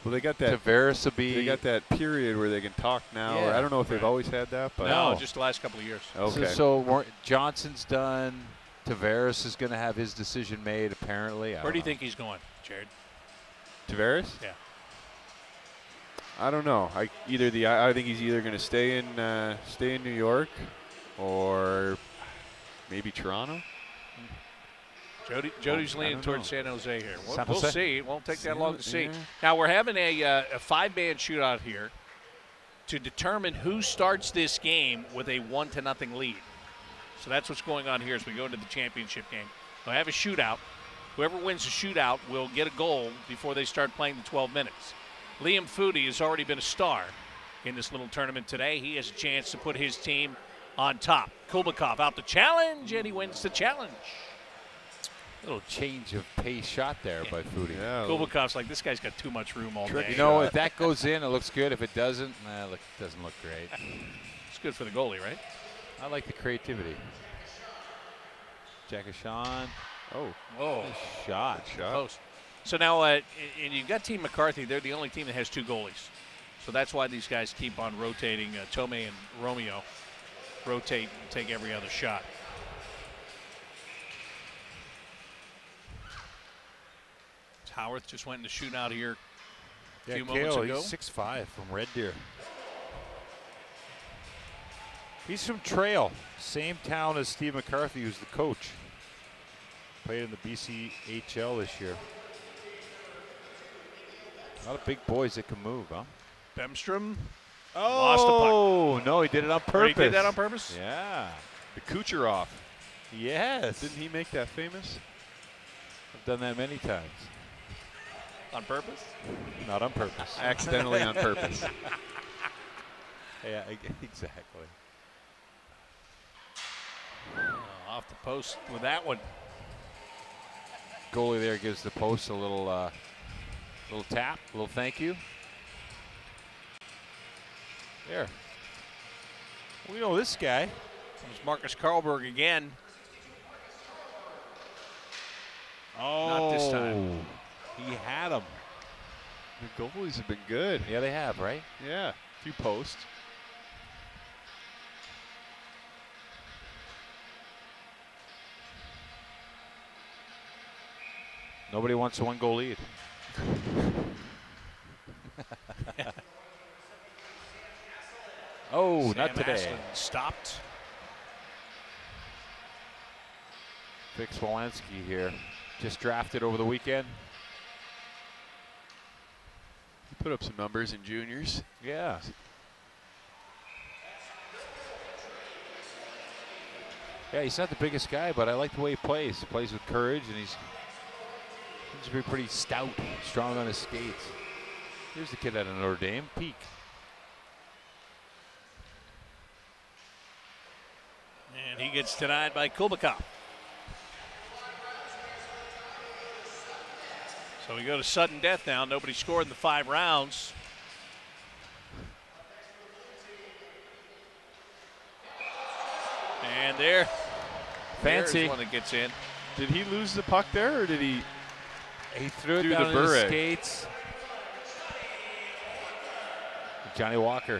Well, they got that. Tavares will be. They got that period where they can talk now. Or Yeah. I don't know if they've Right. always had that, but no, just the last couple of years. okay. So Johnson's done. Tavares is going to have his decision made, apparently. Where do you think he's going, Jared? Tavares? Yeah. I don't know. I think he's either going to stay in New York or maybe Toronto. Jody's leaning towards San Jose here. We'll Jose? see. It won't take that long to see. Now, we're having a 5-man shootout here to determine who starts this game with a 1-0 lead. So that's what's going on here as we go into the championship game. We'll have a shootout. Whoever wins the shootout will get a goal before they start playing the 12 minutes. Liam Foodie has already been a star in this little tournament today. He has a chance to put his team on top. Kulbakov out the challenge, and he wins the challenge. Little change of pace shot there by Foodie. Yeah. Kulbakov's like, this guy's got too much room all day. You know, if that goes in, it looks good. If it doesn't, it doesn't look great. It's good for the goalie, right? I like the creativity. Jackashan. Oh, Nice shot. Post. So now, and you've got Team McCarthy. They're the only team that has 2 goalies. So that's why these guys keep on rotating. Tome and Romeo rotate and take every other shot. Howarth just went in the shootout here a few moments ago. He's 6'5" from Red Deer. He's from Trail, same town as Steve McCarthy, who's the coach. Played in the BCHL this year. A lot of big boys that can move, huh? Bemstrom lost the puck. No, he did it on purpose. He did that on purpose? Yeah. The Kucherov. Yes. Didn't he make that famous? I've done that many times. On purpose? Not on purpose. Accidentally on purpose. Yeah, exactly. Off the post with that one. Goalie there gives the post a little tap, a little thank you. There. We know this guy. There's Marcus Karlberg again. Oh, not this time. He had him. The goalies have been good. Yeah, they have, right? Yeah, a few posts. Nobody wants a 1-goal lead. Oh, Sam not today. Aslan stopped. Vic Smolenski here. Just drafted over the weekend. He put up some numbers in juniors. Yeah. Yeah, he's not the biggest guy, but I like the way he plays. He plays with courage, and he's seems to be pretty stout, strong on his skates. Here's the kid out of Notre Dame, Peak. And he gets denied by Kulbakov. So we go to sudden death now. Nobody scored in the 5 rounds. And there. Fancy. There's one that gets in. Did he lose the puck there, or did he? He threw it Do down the on his Burek. skates. Johnny Walker.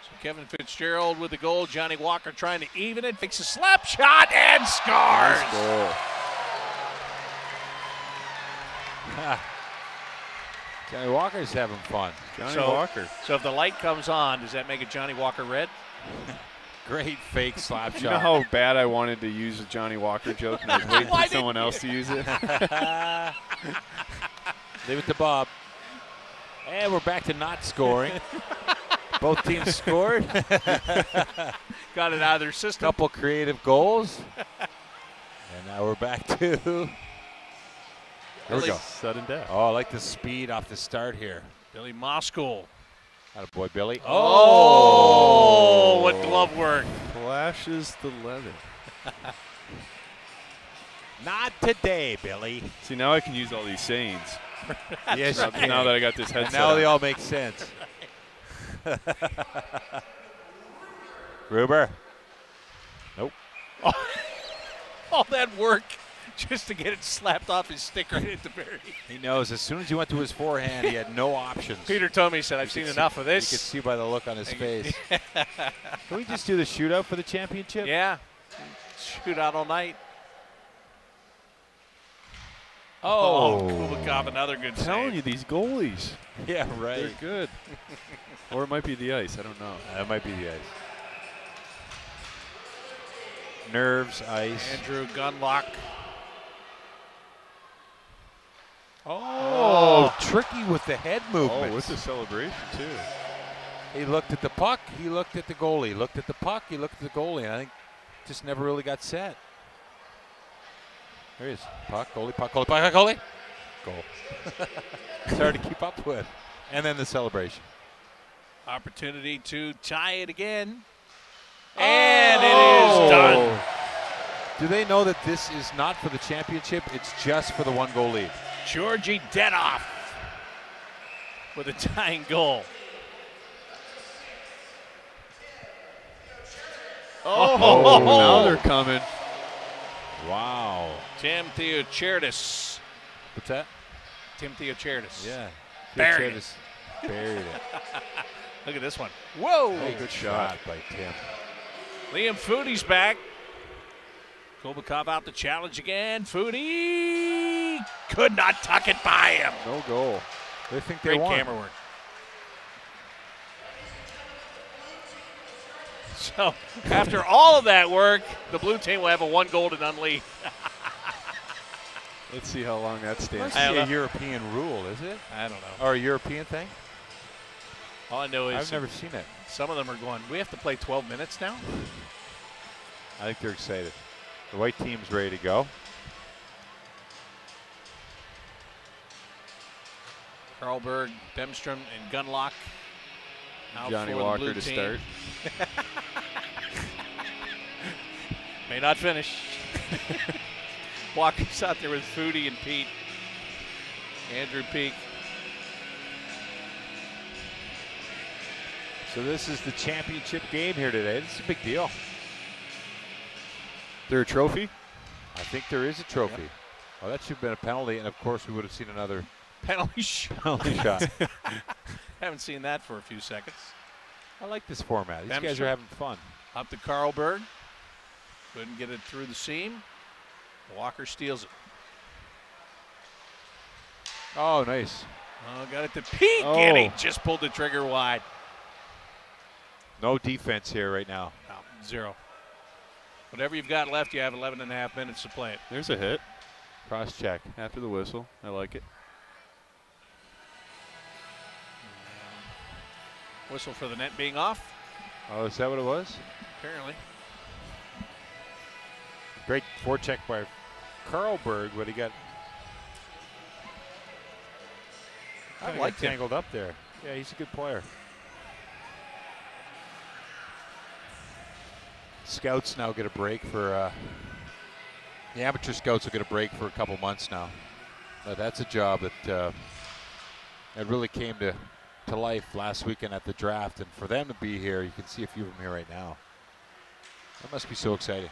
So Kevin Fitzgerald with the goal. Johnny Walker trying to even it. Takes a slap shot and scores. Nice goal. Johnny Walker's having fun. Johnny Walker. So if the light comes on, does that make it Johnny Walker red? Great fake slap shot. You know how bad I wanted to use a Johnny Walker joke, and I was waiting for someone else to use it. Leave it to Bob. And we're back to not scoring. Both teams scored. Got it out of their system. Couple creative goals. And now we're back to. Here we go. Sudden death. Oh, I like the speed off the start here. Billy Moskal. Attaboy, Billy. Oh, what glove work. Flashes the leather. Not today, Billy. See, now I can use all these sayings. Yes, you can. Now that I got this And headset now on. they all make sense. Gruber. Nope. All that work just to get it slapped off his stick right at the very. He knows as soon as he went to his forehand, he had no options. Peter Tomey said, I've seen enough of this. You could see by the look on his face. Can we just do the shootout for the championship? Yeah. Shoot out all night. Oh, Kulikov, another good I'm telling save. you, these goalies. Yeah, They're right. good. Or it might be the ice. I don't know. That might be the ice. Nerves, ice. Andrew Gunlock. Oh, tricky with the head movement. Oh, with the celebration, too. He looked at the puck, he looked at the goalie. Looked at the puck, he looked at the goalie. And I think just never really got set. There he is. Puck, goalie, puck, goalie, puck, goalie. Goal. It's hard to keep up with. And then the celebration. Opportunity to tie it again. And it is done. Do they know that this is not for the championship? It's just for the 1-goal lead. Georgi Dedoff with a tying goal. Oh, now they're coming. Wow. Tim Theocherdis. What's that? Tim Theocherdis. Yeah. Buried it. Buried it. Look at this one. Whoa. Hey, good shot by Tim. Liam Foodie's back. Kulikov out to challenge again. Foodie could not tuck it by him. No goal. They think they Great won. camera work. So after all of that work, the blue team will have a 1-goal-to-none lead. Let's see how long that stands. Must be a European rule, is it? I don't know. Or a European thing? All I know is I've never seen it. some of them are going, we have to play 12 minutes now? I think they're excited. The white team's ready to go. Karlberg, Bemstrom, and Gunlock. Out Johnny for the Walker blue to team. start. May not finish. Walker's out there with Foodie and Pete. Andrew Peak. So this is the championship game here today. This is a big deal. There a trophy? I think there is a trophy. Yep. Well, that should have been a penalty, and of course we would have seen another Penalty shot. penalty shot. Haven't seen that for a few seconds. I like this format. These guys Bemstrom. are having fun. Up to Karlberg. Couldn't get it through the seam. Walker steals it. Oh, nice. Oh, got it to Peak, and he just pulled the trigger wide. No defense here right now. No, 0. Whatever you've got left, you have 11 and a half minutes to play it. There's a hit Cross check. after the whistle. I like it. Whistle for the net being off, Oh, is that what it was? apparently. Great forecheck by Karlberg, but he got I like him. tangled up there. Yeah, he's a good player. Scouts now get a break for the amateur scouts will get a break for a couple months now. That's a job that that really came to life last weekend at the draft, and for them to be here, you can see a few of them here right now. That must be so exciting.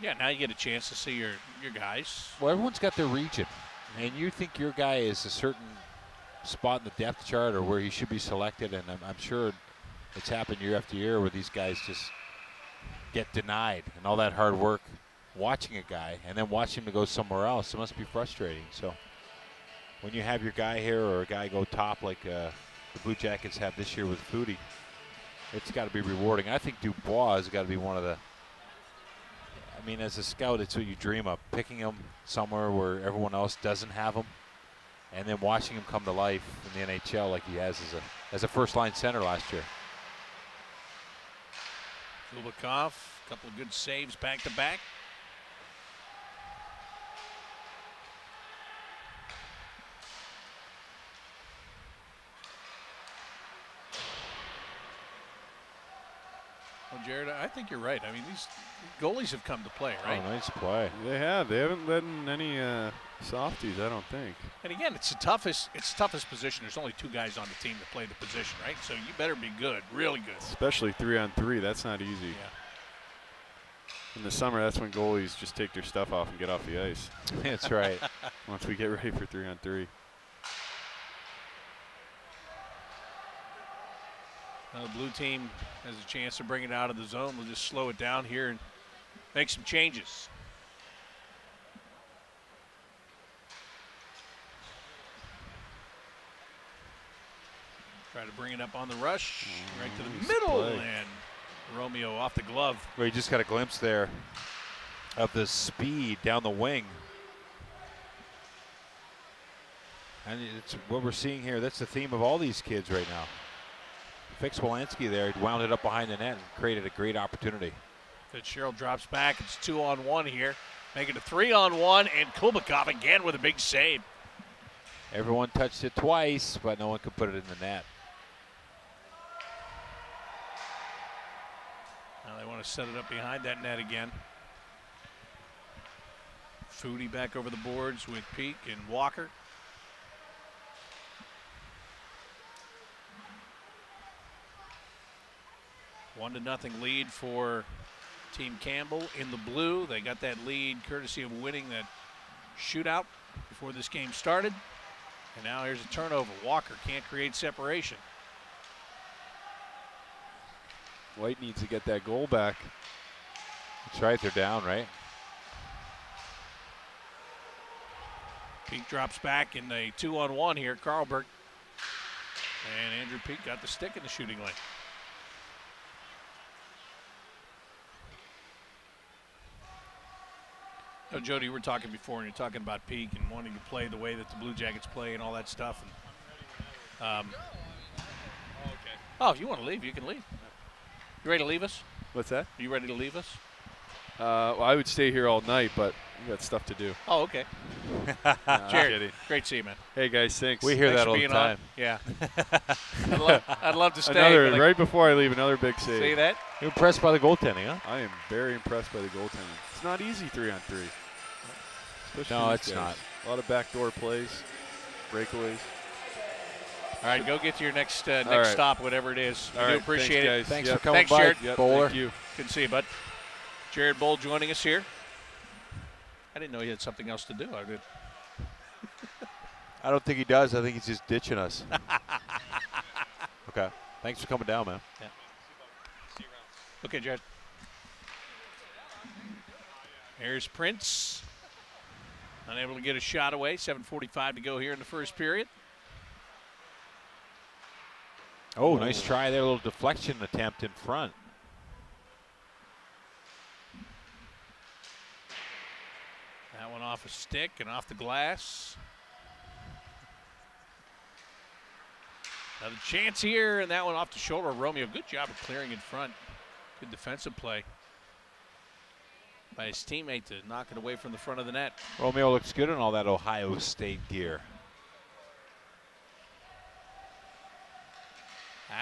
Yeah, now you get a chance to see your guys. Well, everyone's got their region, and you think your guy is a certain spot in the depth chart or where he should be selected, and I'm sure it's happened year after year where these guys just get denied, and all that hard work watching a guy and then watching him to go somewhere else, it must be frustrating. So when you have your guy here or a guy go top like the Blue Jackets have this year with Foodie, it's got to be rewarding. I think Dubois has got to be one of the, I mean, as a scout, it's what you dream of, picking him somewhere where everyone else doesn't have him, and then watching him come to life in the NHL like he has as a first-line center last year. Kulikov, a couple of good saves back-to-back. Well, Jared, I think you're right. I mean, these goalies have come to play, right? Oh, nice play. They have. They haven't let in any softies, I don't think. And again, it's the toughest position. There's only 2 guys on the team that play the position, right? So you better be good, really good. Especially 3-on-3. That's not easy. Yeah. In the summer, that's when goalies just take their stuff off and get off the ice. That's right. Once we get ready for 3-on-3. The blue team has a chance to bring it out of the zone. We'll just slow it down here and make some changes. Try to bring it up on the rush, right to the middle, and Romeo off the glove. Well, you just got a glimpse there of the speed down the wing. And it's what we're seeing here. That's the theme of all these kids right now. Fix Werenski there. He wound it up behind the net and created a great opportunity. Fitzgerald drops back. It's 2-on-1 here. Make it a 3-on-1, and Kubikov again with a big save. Everyone touched it twice, but no one could put it in the net. Now they want to set it up behind that net again. Foodie back over the boards with Peak and Walker. One to nothing lead for Team Campbell in the blue. They got that lead courtesy of winning that shootout before this game started. And now here's a turnover. Walker can't create separation. White needs to get that goal back. That's right, they're down, right? Peak drops back in a 2-on-1 here, Carlberg. And Andrew Peak got the stick in the shooting lane. No, Jody, you were talking before, and you're talking about Peak and wanting to play the way that the Blue Jackets play and all that stuff. And, oh, if you want to leave, you can leave. You ready to leave us? What's that? Are you ready to leave us? Well, I would stay here all night, but we got stuff to do. Oh, okay. Jared, great to see you, man. Hey, guys, thanks. We hear Thanks that for all the being time. on. Yeah. I'd love to stay. Right before I leave, another big save. See that? You're impressed by the goaltending, huh? I am very impressed by the goaltending. It's not easy 3-on-3. No, it's not. A lot of backdoor plays, breakaways. All right, go get to your next right. stop, whatever it is. We All do right, appreciate it. guys. Thanks Yep. for coming Thanks, by, Jared. Yep, Bowler. thank you. Good to see you, bud. Jared Bull joining us here. I didn't know he had something else to do. I did. I don't think he does. I think he's just ditching us. Okay. Thanks for coming down, man. Yeah. Okay, Jared. Here's Prince. Unable to get a shot away. 7:45 to go here in the first period. Oh, nice try there. A little deflection attempt in front. That one off a stick and off the glass. Another chance here, and that one off the shoulder of Romeo. Good job of clearing in front. Good defensive play by his teammate to knock it away from the front of the net. Romeo looks good in all that Ohio State gear.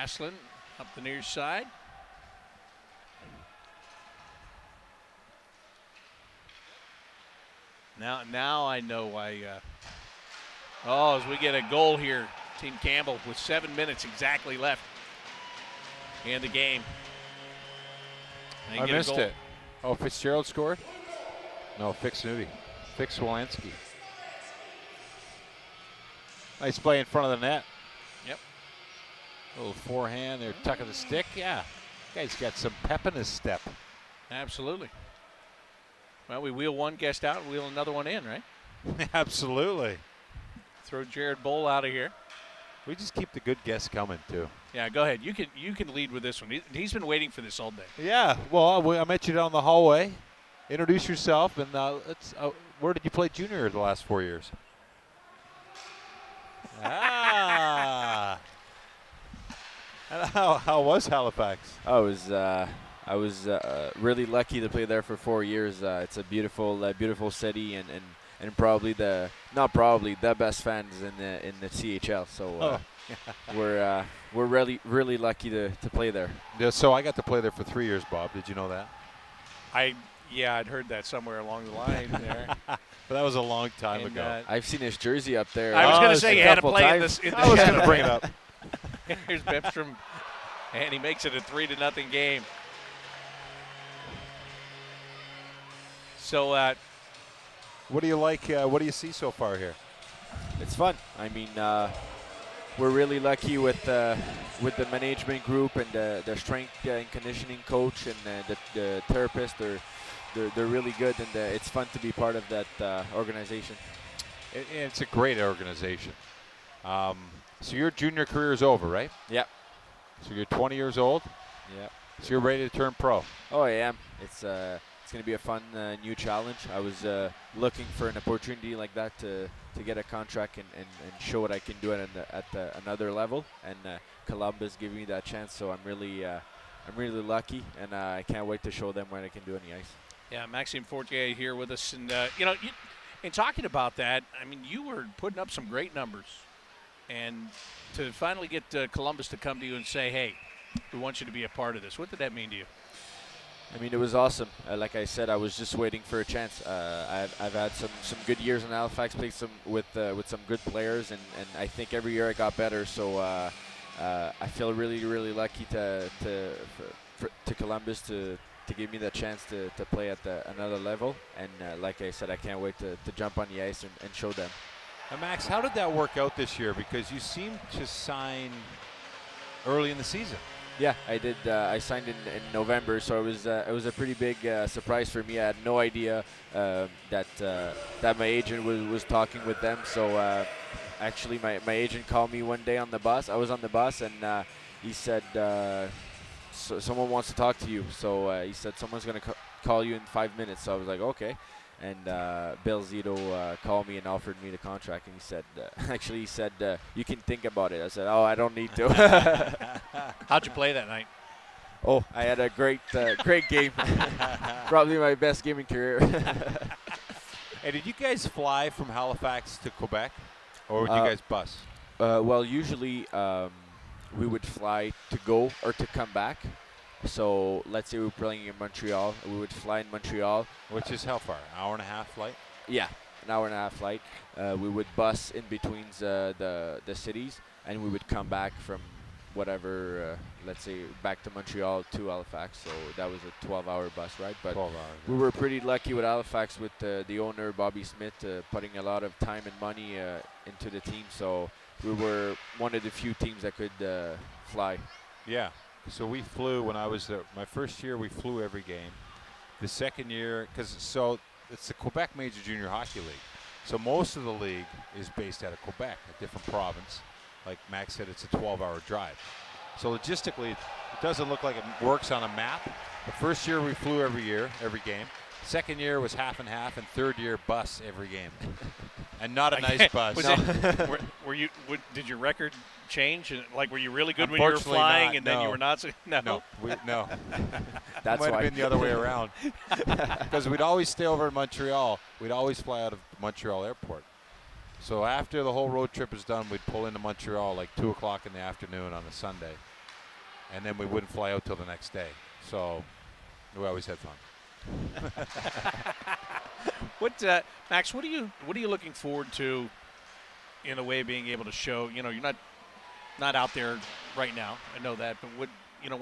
Aslan up the near side. Now I know why. As we get a goal here, Team Campbell with 7 minutes exactly left in the game. They I get a missed goal. it. Oh, Fitzgerald scored? No, Fix Nudie. Fix Werenski. Nice play in front of the net. Yep. A little forehand there, tucking the stick. Yeah, guy's got some pep in his step. Absolutely. Well, we wheel one guest out, wheel another one in, right? Absolutely. Throw Jared Bowl out of here. We just keep the good guests coming too. Yeah, go ahead. You can lead with this one. He's been waiting for this all day. Yeah. Well, I met you down the hallway. Introduce yourself, and let's. Where did you play junior the last 4 years? Ah. And how was Halifax? I was really lucky to play there for 4 years. It's a beautiful city, and probably the best fans in the CHL. So we're really lucky to play there. Yeah, so I got to play there for 3 years, Bob. Did you know that? I'd heard that somewhere along the line there. But that was a long time ago. I've seen his jersey up there. I was going to say a you had to couple play in times. this. I was going to bring it up. Here's Bepstrom, and he makes it a 3-0 game. So, what do you like? What do you see so far here? It's fun. I mean, we're really lucky with the management group and the strength and conditioning coach and the therapist. they're really good, and it's fun to be part of that organization. It's a great organization. So your junior career is over, right? Yep. So you're 20 years old? Yep. So you're ready to turn pro? Oh, I am. It's going to be a fun new challenge. I was looking for an opportunity like that to get a contract and show what I can do at another level, and Columbus gave me that chance. So I'm really lucky, and I can't wait to show them what I can do on the ice. Yeah, Maxime Fortier here with us, and in talking about that, I mean, you were putting up some great numbers, and to finally get Columbus to come to you and say, "Hey, we want you to be a part of this," what did that mean to you? I mean, it was awesome. Like I said, I was just waiting for a chance. I've had some good years in Halifax, played with some good players, and I think every year I got better. So I feel really lucky to Columbus to give me the chance to play at another level. And like I said, I can't wait to jump on the ice and show them. Now, Max, how did that work out this year? Because you seemed to sign early in the season. Yeah, I did. I signed in November, so it was a pretty big surprise for me. I had no idea that my agent was talking with them. So actually, my agent called me one day on the bus. I was on the bus, and he said, so someone wants to talk to you. So he said someone's gonna call you in 5 minutes. So I was like, okay. And Bill Zito called me and offered me the contract, and he said, you can think about it. I said, oh, I don't need to. How'd you play that night? Oh, I had a great game. Probably my best game in career. Hey, did you guys fly from Halifax to Quebec, or would you guys bus? Well, usually we would fly to go or to come back. So let's say we were playing in Montreal. We would fly in Montreal. Which is how far? Hour and a half flight? Yeah, an hour and a half flight. We would bus in between the cities, and we would come back from whatever, let's say, back to Montreal to Halifax. So that was a 12-hour bus ride. But 12 hours. We were pretty lucky with Halifax, with the owner, Bobby Smith, putting a lot of time and money into the team. So we were one of the few teams that could fly. Yeah. So we flew when I was there. My first year, we flew every game. The second year, so it's the Quebec Major Junior Hockey League. So most of the league is based out of Quebec, a different province. Like Max said, it's a 12-hour drive. So logistically, it doesn't look like it works on a map. The first year, we flew every game. Second year was half and half, and third year, bus every game. And not a nice bus. Did your record change? Like, were you really good when you were flying, not, and then you were not? No. No. No. That's might why. have been the other way around. Because we'd always stay over in Montreal. We'd always fly out of Montreal Airport. So after the whole road trip is done, we'd pull into Montreal like 2 o'clock in the afternoon on a Sunday. And then we wouldn't fly out till the next day. So we always had fun. Max, what are you looking forward to in a way of being able to show? You're not out there right now. I know that, but when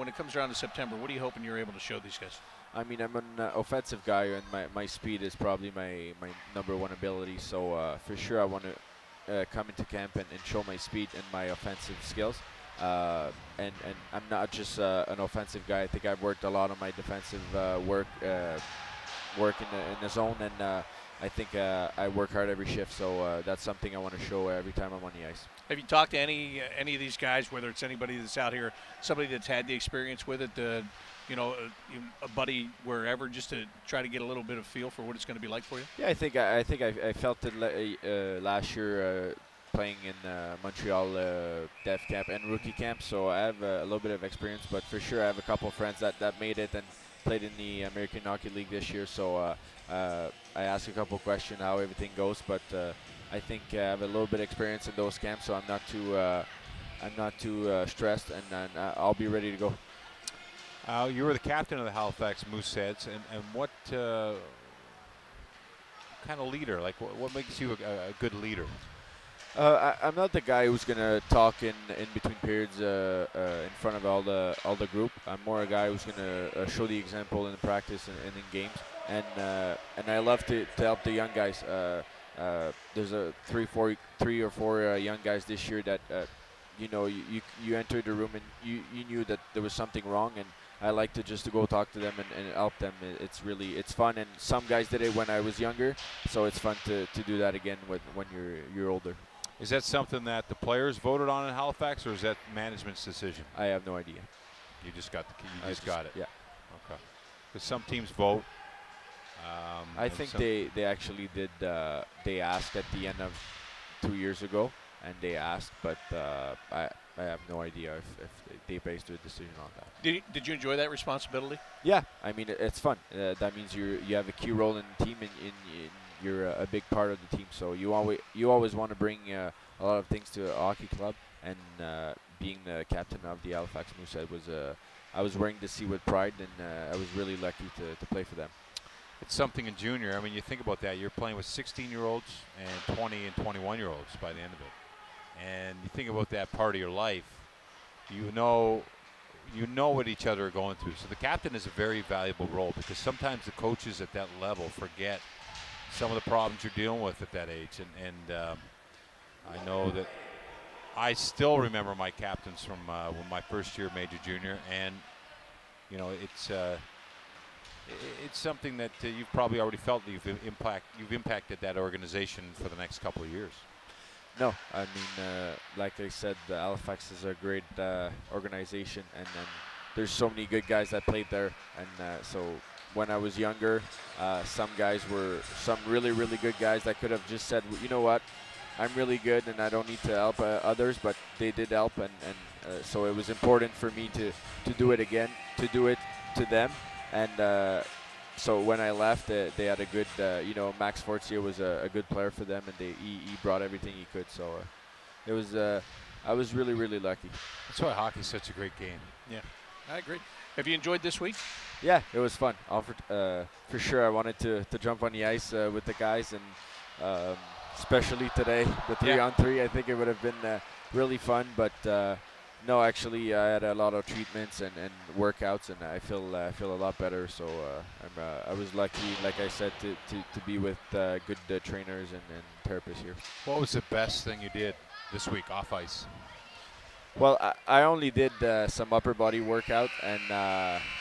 it comes around to September, what are you hoping you're able to show these guys? I mean, I'm an offensive guy, and my speed is probably my number one ability. So for sure, I want to come into camp and show my speed and my offensive skills. And I'm not just an offensive guy. I think I've worked a lot on my defensive work in the zone, and I think I work hard every shift. So that's something I want to show every time I'm on the ice. Have you talked to any of these guys, whether it's anybody that's out here, somebody that's had the experience with it, a buddy wherever, just to try to get a little bit of feel for what it's going to be like for you? Yeah, I think I felt it last year. Playing in Montreal Dev Camp and Rookie Camp, so I have a little bit of experience, but for sure I have a couple of friends that made it and played in the American Hockey League this year, so I asked a couple of questions how everything goes, but I think I have a little bit of experience in those camps, so I'm not too stressed, and I'll be ready to go. You were the captain of the Halifax Mooseheads, and what kind of leader, like what makes you a good leader? I'm not the guy who's gonna talk in between periods in front of all the group. I'm more a guy who's gonna show the example in practice and in games. And I love to help the young guys. There's three or four young guys this year that you entered the room and you knew that there was something wrong, and I like to just to go talk to them and help them. It's fun, and some guys did it when I was younger, so it's fun to do that again when you're older. Is that something that the players voted on in Halifax, or is that management's decision? I have no idea. You just got it. Yeah. Okay. Because some teams vote. I think they actually did. They asked at the end of 2 years ago, and they asked, but I have no idea if they based their decision on that. Did you enjoy that responsibility? Yeah, I mean it's fun. That means you have a key role in the team, and you're a big part of the team. So you always want to bring a lot of things to a hockey club, and being the captain of the Halifax Moosehead I was wearing the C with pride, and I was really lucky to play for them. It's something in junior. I mean, you think about that. You're playing with 16-year-olds and 20 and 21-year-olds by the end of it. And you think about that part of your life, you know what each other are going through. So the captain is a very valuable role, because sometimes the coaches at that level forget some of the problems you're dealing with at that age. And I know that I still remember my captains from my first year major junior, and you know it's something that you've probably already felt that you've impacted that organization for the next couple of years. No, I mean, like I said, Halifax is a great organization, and there's so many good guys that played there. And so when I was younger, some really, really good guys that could have just said, you know what, I'm really good and I don't need to help others, but they did help, and so it was important for me to do it again, to do it to them. And so when I left, they had a good, Max Fortier was a good player for them, and he brought everything he could. So it was, I was really, really lucky. That's why hockey's such a great game. Yeah, I agree. Have you enjoyed this week? Yeah, it was fun. For sure, I wanted to jump on the ice with the guys, and especially today, the 3-on-3. I think it would have been really fun, but no, actually, I had a lot of treatments and workouts, and I feel a lot better. So I was lucky, like I said, to be with good trainers and therapists here. What was the best thing you did this week off ice? Well, I only did some upper body workout, and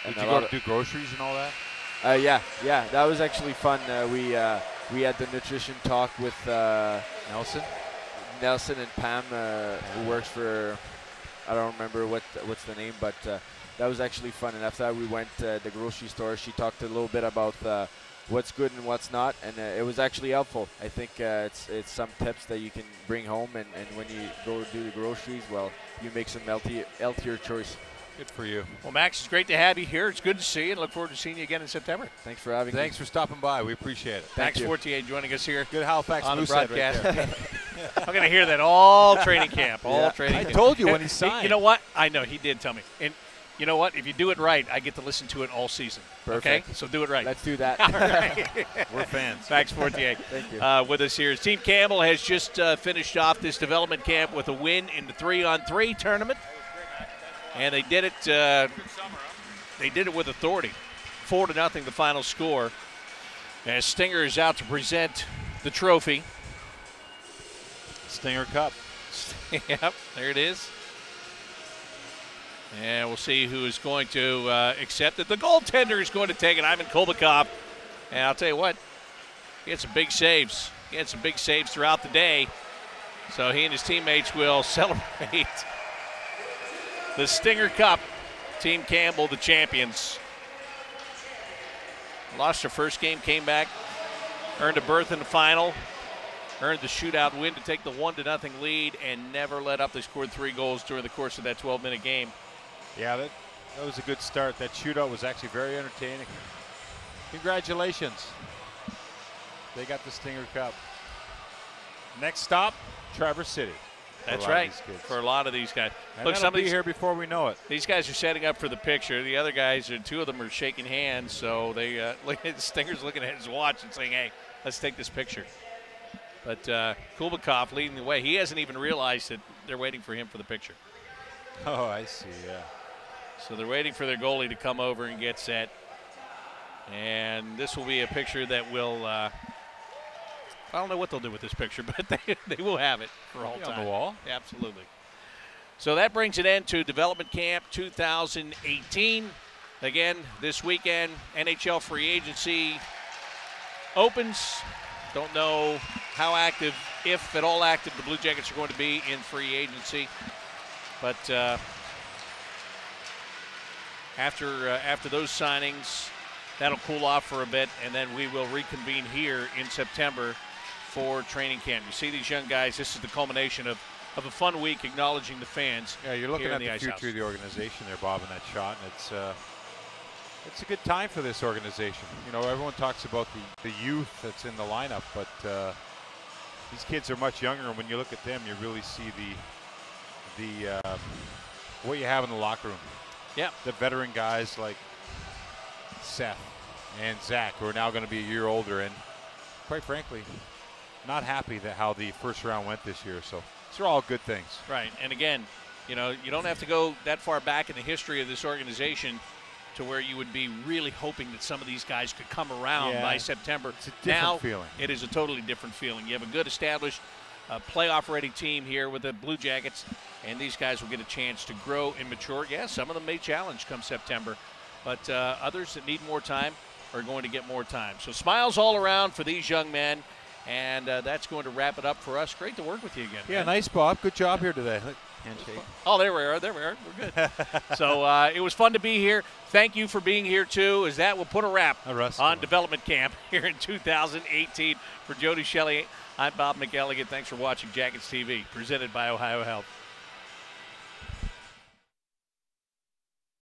did you go to do groceries and all that? Yeah, that was actually fun. We had the nutrition talk with Nelson and Pam, who works for, I don't remember what's the name, but that was actually fun. And after that, we went to the grocery store. She talked a little bit about what's good and what's not, and it was actually helpful. I think it's some tips that you can bring home, and when you go do the groceries, well, you make some healthier choice. Good for you. Well, Max, it's great to have you here. It's good to see you, and look forward to seeing you again in September. Thanks for having me. Thanks for stopping by. We appreciate it. Max Fortier joining us here. Good Halifax on the Moosehead broadcast. Right there. I'm going to hear that all training camp. Training I camp. told you when he signed. You know what? I know. He did tell me. And you know what? If you do it right, I get to listen to it all season. Perfect. Okay? So do it right. Let's do that. All right. We're fans. Max Fortier. Thank you. With us here. Team Campbell has just finished off this development camp with a win in the 3-on-3 tournament. And they did it. They did it with authority. 4-0, the final score. As Stinger is out to present the trophy. Stinger Cup. Yep, there it is. And we'll see who is going to accept it. The goaltender is going to take it, Ivan Kolbakov. And I'll tell you what, he had some big saves. He had some big saves throughout the day. So he and his teammates will celebrate the Stinger Cup. Team Campbell, the champions. Lost their first game, came back, earned a berth in the final, earned the shootout win to take the 1-0 lead, and never let up. They scored 3 goals during the course of that 12-minute game. Yeah, that was a good start. That shootout was actually very entertaining. Congratulations. They got the Stinger Cup. Next stop, Traverse City. That's right, for a lot of these guys. And look, somebody here before we know it. These guys are setting up for the picture. The other guys, 2 of them are shaking hands, so they Stinger's looking at his watch and saying, hey, let's take this picture. But Kulbakov leading the way. He hasn't even realized that they're waiting for him for the picture. Oh, I see, yeah. So they're waiting for their goalie to come over and get set. And this will be a picture that will I don't know what they'll do with this picture, but they will have it for all time. On the wall? Absolutely. So that brings an end to Development Camp 2018. Again, this weekend, NHL free agency opens. Don't know how active, if at all active, the Blue Jackets are going to be in free agency. But after those signings, that'll cool off for a bit, and then we will reconvene here in September for training camp. You see these young guys, this is the culmination of a fun week acknowledging the fans. Yeah, you're looking here at in the future House. of the organization there, Bob, in that shot, and it's a good time for this organization. You know, everyone talks about the youth that's in the lineup, but these kids are much younger, and when you look at them, you really see the what you have in the locker room. Yeah. The veteran guys like Seth and Zach, who are now going to be a year older, and quite frankly, not happy that how the first round went this year. So these are all good things. Right, and again, you know, you don't have to go that far back in the history of this organization to where you would be really hoping that some of these guys could come around by September. It's a different now, feeling. It is a totally different feeling. You have a good established playoff-ready team here with the Blue Jackets, and these guys will get a chance to grow and mature. Yeah, some of them may challenge come September, but others that need more time are going to get more time. So smiles all around for these young men, and that's going to wrap it up for us. Great to work with you again. Yeah, man. Nice, Bob. Good job here today. Handshake. Oh, there we are. There we are. We're good. So it was fun to be here. Thank you for being here, too, as that will put a wrap on development camp here in 2018. For Jody Shelley, I'm Bob McElligott. Thanks for watching Jackets TV, presented by Ohio Health.